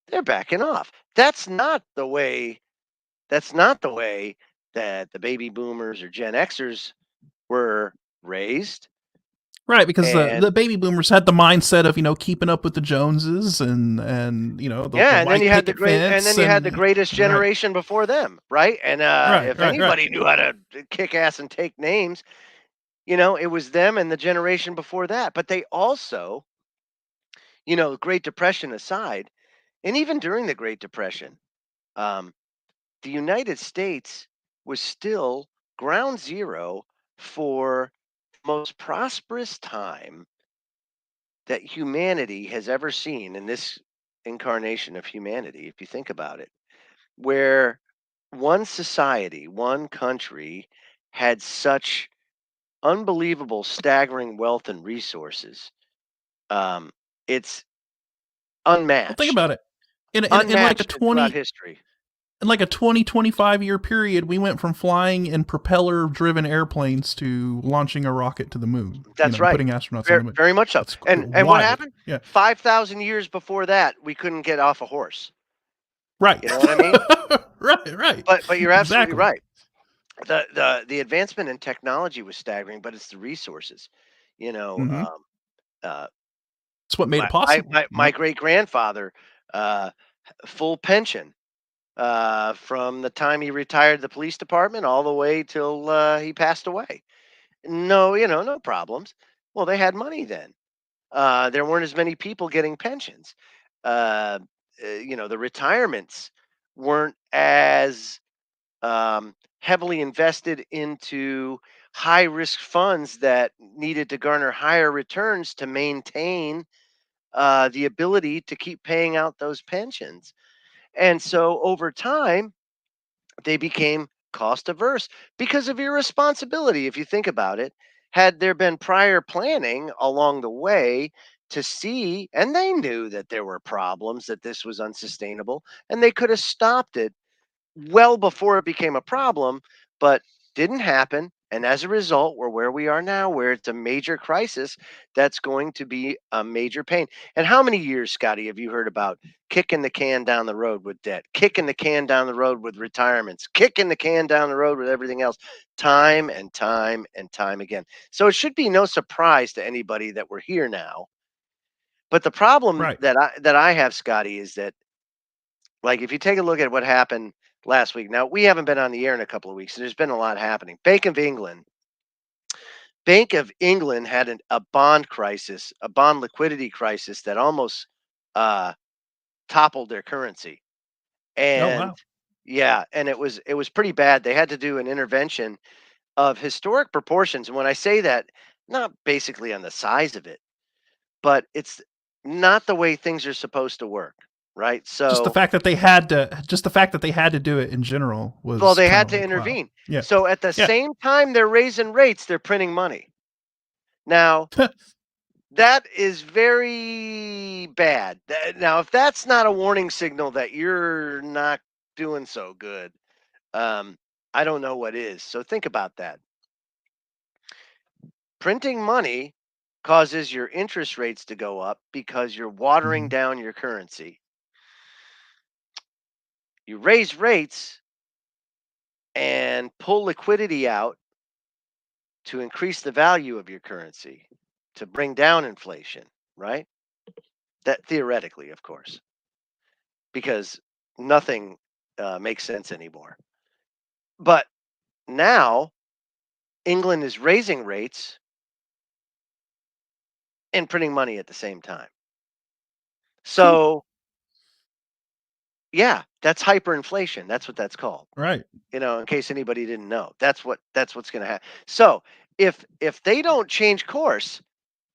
[SPEAKER 4] they're backing off. That's not the way that the baby boomers or Gen Xers were raised.
[SPEAKER 5] Right, because
[SPEAKER 4] And
[SPEAKER 5] the baby boomers had the mindset of keeping up with the Joneses and the
[SPEAKER 4] yeah, and then
[SPEAKER 5] white
[SPEAKER 4] you had the
[SPEAKER 5] picket fence
[SPEAKER 4] greatest generation before them, right? And if
[SPEAKER 5] right.
[SPEAKER 4] anybody knew how to kick ass and take names, it was them and the generation before that. But they also, Great Depression aside, and even during the Great Depression, um, the United States was still ground zero for the most prosperous time that humanity has ever seen in this incarnation of humanity, if you think about it, where one society, one country had such unbelievable, staggering wealth and resources. It's
[SPEAKER 5] Well, think
[SPEAKER 4] unmatched,
[SPEAKER 5] about it. In like a
[SPEAKER 4] unmatched throughout
[SPEAKER 5] 20
[SPEAKER 4] history.
[SPEAKER 5] in like a 25 year period, we went from flying in propeller driven airplanes to launching a rocket to the moon.
[SPEAKER 4] That's right.
[SPEAKER 5] Putting astronauts on
[SPEAKER 4] Very,
[SPEAKER 5] the moon.
[SPEAKER 4] very much so.
[SPEAKER 5] That's
[SPEAKER 4] And what
[SPEAKER 5] wild.
[SPEAKER 4] happened?
[SPEAKER 5] Yeah.
[SPEAKER 4] 5,000 years before that, we couldn't get off a horse.
[SPEAKER 5] Right.
[SPEAKER 4] You know what I mean?
[SPEAKER 5] Right.
[SPEAKER 4] But you're absolutely
[SPEAKER 5] Exactly.
[SPEAKER 4] right. The advancement in technology was staggering, but it's the resources. You know,
[SPEAKER 5] Mm-hmm.
[SPEAKER 4] uh,
[SPEAKER 5] It's what made
[SPEAKER 4] my
[SPEAKER 5] it possible.
[SPEAKER 4] my great grandfather full pension from the time he retired the police department all the way till he passed away. No, no problems. Well, they had money then. There weren't as many people getting pensions. Uh, the retirements weren't as heavily invested into high risk funds that needed to garner higher returns to maintain the ability to keep paying out those pensions. And so over time, they became cost averse because of irresponsibility. If you think about it, had there been prior planning along the way to see, and they knew that there were problems, that this was unsustainable, and they could have stopped it well before it became a problem, but didn't happen. And as a result, we're where we are now, where it's a major crisis that's going to be a major pain. And how many years, Scotty, have you heard about kicking the can down the road with debt, kicking the can down the road with retirements, kicking the can down the road with everything else, time and time and time again? So it should be no surprise to anybody that we're here now. But the problem
[SPEAKER 5] Right.
[SPEAKER 4] that I have, Scotty, is that, like, if you take a look at what happened last week. Now, we haven't been on the air in a couple of weeks, and there's been a lot happening. Bank of England had a bond crisis, a bond liquidity crisis that almost uh, toppled their currency.
[SPEAKER 5] Oh
[SPEAKER 4] And
[SPEAKER 5] wow.
[SPEAKER 4] yeah, and it was pretty bad. They had to do an intervention of historic proportions. And when I say that, not basically on the size of it, but it's not the way things are supposed to work, right?
[SPEAKER 5] Just the
[SPEAKER 4] So,
[SPEAKER 5] fact that they had to, just the fact that they had to do it in general
[SPEAKER 4] well,
[SPEAKER 5] was
[SPEAKER 4] they
[SPEAKER 5] kind
[SPEAKER 4] had
[SPEAKER 5] of
[SPEAKER 4] to
[SPEAKER 5] like, wow.
[SPEAKER 4] intervene.
[SPEAKER 5] Yeah.
[SPEAKER 4] So at the
[SPEAKER 5] Yeah.
[SPEAKER 4] same time they're raising rates, they're printing money. Now, that is very bad. Now, if that's not a warning signal that you're not doing so good, I don't know what is. So think about that. Printing money causes your interest rates to go up because you're watering down your currency. You raise rates and pull liquidity out to increase the value of your currency, to bring down inflation, right? That theoretically, of course, because nothing makes sense anymore. But now England is raising rates and printing money at the same time.
[SPEAKER 5] Cool.
[SPEAKER 4] So, yeah, that's hyperinflation. That's what that's called.
[SPEAKER 5] Right.
[SPEAKER 4] In case anybody didn't know, that's what's going to happen. So, if they don't change course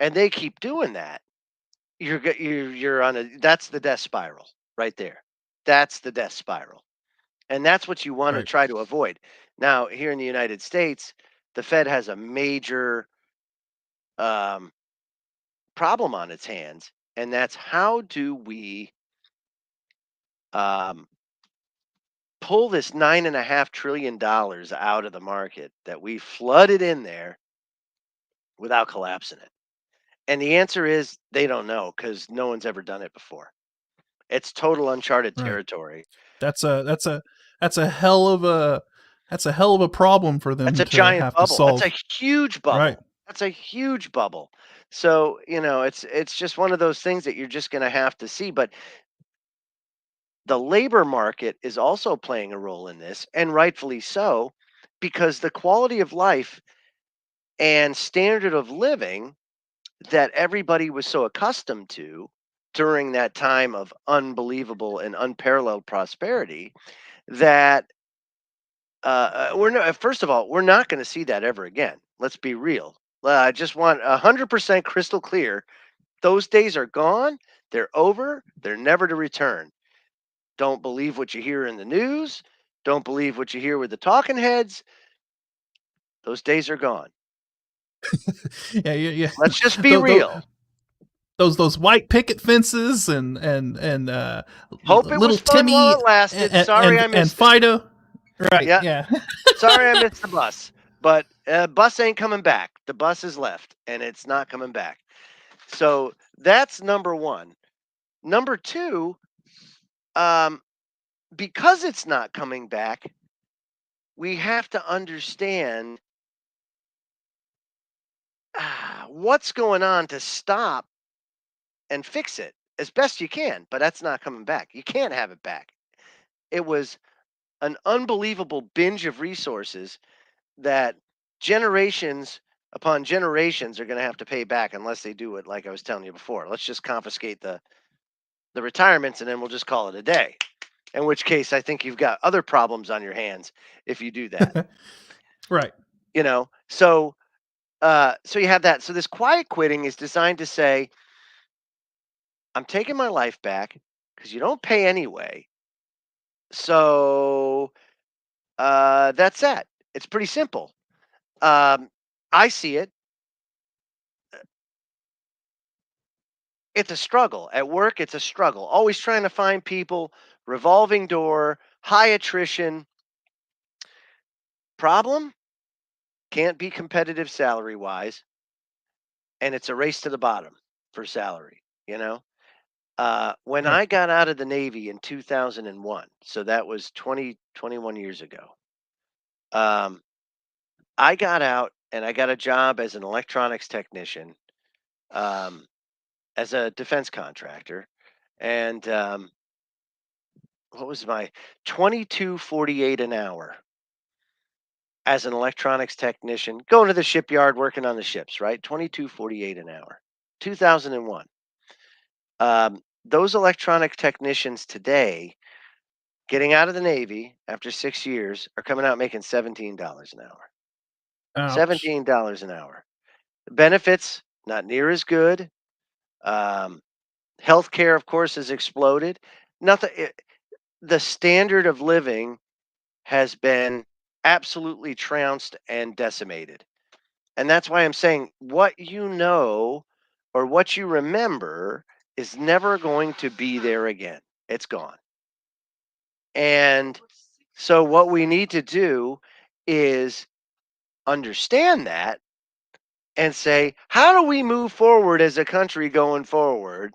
[SPEAKER 4] and they keep doing that, you're on that's the death spiral right there. That's the death spiral. And that's what you want to
[SPEAKER 5] Right.
[SPEAKER 4] try to avoid. Now, here in the United States, the Fed has a major problem on its hands, and that's how do we pull this $9.5 trillion out of the market that we flooded in there without collapsing it? And the answer is they don't know because no one's ever done it before. It's total uncharted
[SPEAKER 5] Right.
[SPEAKER 4] territory.
[SPEAKER 5] That's a hell of a problem for them
[SPEAKER 4] That's a
[SPEAKER 5] to
[SPEAKER 4] giant
[SPEAKER 5] have to
[SPEAKER 4] bubble. That's
[SPEAKER 5] solve.
[SPEAKER 4] a huge bubble.
[SPEAKER 5] Right.
[SPEAKER 4] That's a huge bubble. So, it's just one of those things that you're just going to have to see. But the labor market is also playing a role in this, and rightfully so, because the quality of life and standard of living that everybody was so accustomed to during that time of unbelievable and unparalleled prosperity, that we're not, first of all, we're not going to see that ever again. Let's be real. I just want 100% crystal clear. Those days are gone. They're over. They're never to return. Don't believe what you hear in the news. Don't believe what you hear with the talking heads. Those days are gone.
[SPEAKER 5] Yeah.
[SPEAKER 4] Let's just be real.
[SPEAKER 5] Those white picket fences and
[SPEAKER 4] Hope it
[SPEAKER 5] little
[SPEAKER 4] was fun while
[SPEAKER 5] Timmy
[SPEAKER 4] it lasted. Sorry I
[SPEAKER 5] and
[SPEAKER 4] missed it.
[SPEAKER 5] Fido. Right.
[SPEAKER 4] Yeah.
[SPEAKER 5] Yeah.
[SPEAKER 4] Sorry I missed the bus. But bus ain't coming back. The bus is left and it's not coming back. So that's number one. Number two, because it's not coming back, we have to understand what's going on to stop and fix it. as best you can, but that's not coming back. You can't have it back. It was an unbelievable binge of resources that generations upon generations are going to have to pay back unless they do it like I was telling you before. Let's just confiscate the retirements and then we'll just call it a day. In which case, I think you've got other problems on your hands if you do that.
[SPEAKER 5] Right.
[SPEAKER 4] You know, so you have that. So this quiet quitting is designed to say, I'm taking my life back because you don't pay anyway. So that's that. It's pretty simple. I see it. It's a struggle. At work, it's a struggle. Always trying to find people, revolving door, high attrition. Problem? Can't be competitive salary-wise. And it's a race to the bottom for salary, you know? When I got out of the Navy in 2001, so that was 21 years ago, I got out and I got a job as an electronics technician, as a defense contractor. And what was my 22.48 an hour as an electronics technician, going to the shipyard, working on the ships, right? 22.48 an hour, 2001. Those electronic technicians today, getting out of the Navy after 6 years, are coming out making $17 an hour.
[SPEAKER 5] Ouch.
[SPEAKER 4] $17 an hour. Benefits, not near as good. Healthcare, of course, has exploded. The standard of living has been absolutely trounced and decimated. And that's why I'm saying what you know or what you remember is never going to be there again. It's gone. And so what we need to do is understand that and say, how do we move forward as a country going forward?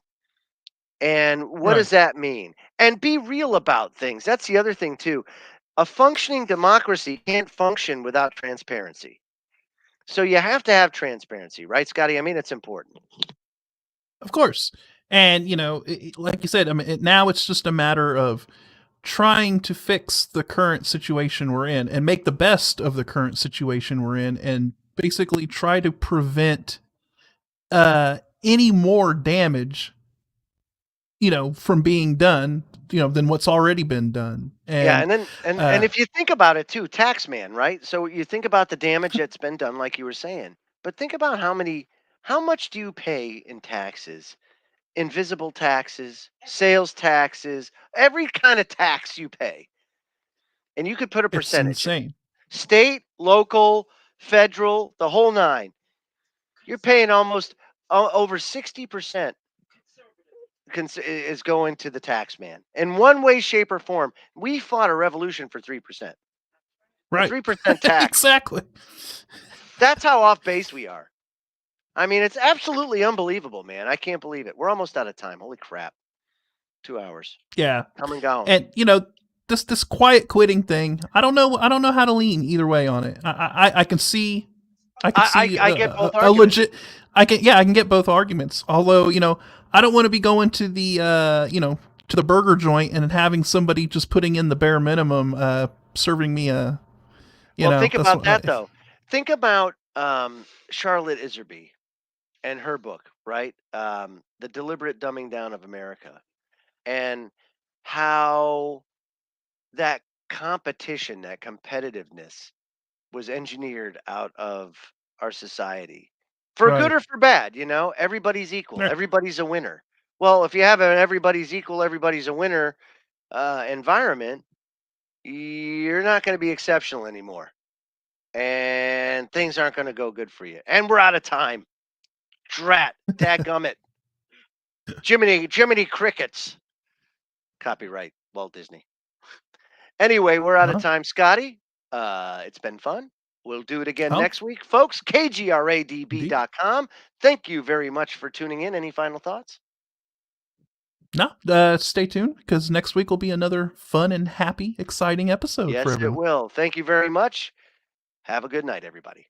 [SPEAKER 4] And what does that mean? And be real about things. That's the other thing, too. A functioning democracy can't function without transparency. So you have to have transparency, right, Scotty? I mean, it's important.
[SPEAKER 5] Of course. And, you know, like you said, I mean, now it's just a matter of trying to fix the current situation we're in and make the best of the current situation we're in and basically try to prevent any more damage, you know, from being done, you know, than what's already been done. And,
[SPEAKER 4] yeah, and then and if you think about it too, taxman, right? So you think about the damage that's been done, like you were saying, but think about how much do you pay in taxes? Invisible taxes, sales taxes, every kind of tax you pay. And you could put a percentage.
[SPEAKER 5] It's insane.
[SPEAKER 4] State, local, federal, the whole nine. You're paying almost over 60% is going to the tax man. In one way, shape, or form. We fought a revolution for 3%.
[SPEAKER 5] Right.
[SPEAKER 4] 3% tax.
[SPEAKER 5] Exactly.
[SPEAKER 4] That's how off base we are. I mean, it's absolutely unbelievable, man. I can't believe it. We're almost out of time. Holy crap. 2 hours.
[SPEAKER 5] Yeah.
[SPEAKER 4] Come and go.
[SPEAKER 5] And, you know, this quiet quitting thing, I don't know how to lean either way on it. I can see I
[SPEAKER 4] get both
[SPEAKER 5] a legit I can get both arguments. Although, you know, I don't want to be going to the you know, to the burger joint and having somebody just putting in the bare minimum serving me a
[SPEAKER 4] think about that though. Think about Charlotte Iserby and her book, right? The Deliberate Dumbing Down of America. And how that competition, that competitiveness was engineered out of our society for good or for bad. You know, everybody's equal. Everybody's a winner. Well, if you have an everybody's equal, everybody's a winner environment, you're not going to be exceptional anymore. And things aren't going to go good for you. And we're out of time. Drat. Dadgummit. Jiminy Crickets. Copyright Walt Disney. Anyway, we're out of time, Scotty. It's been fun. We'll do it again next week. Folks, kgradb.com. Thank you very much for tuning in. Any final thoughts?
[SPEAKER 5] No, stay tuned because next week will be another fun and happy, exciting episode.
[SPEAKER 4] Yes,
[SPEAKER 5] for everyone.
[SPEAKER 4] It will. Thank you very much. Have a good night, everybody.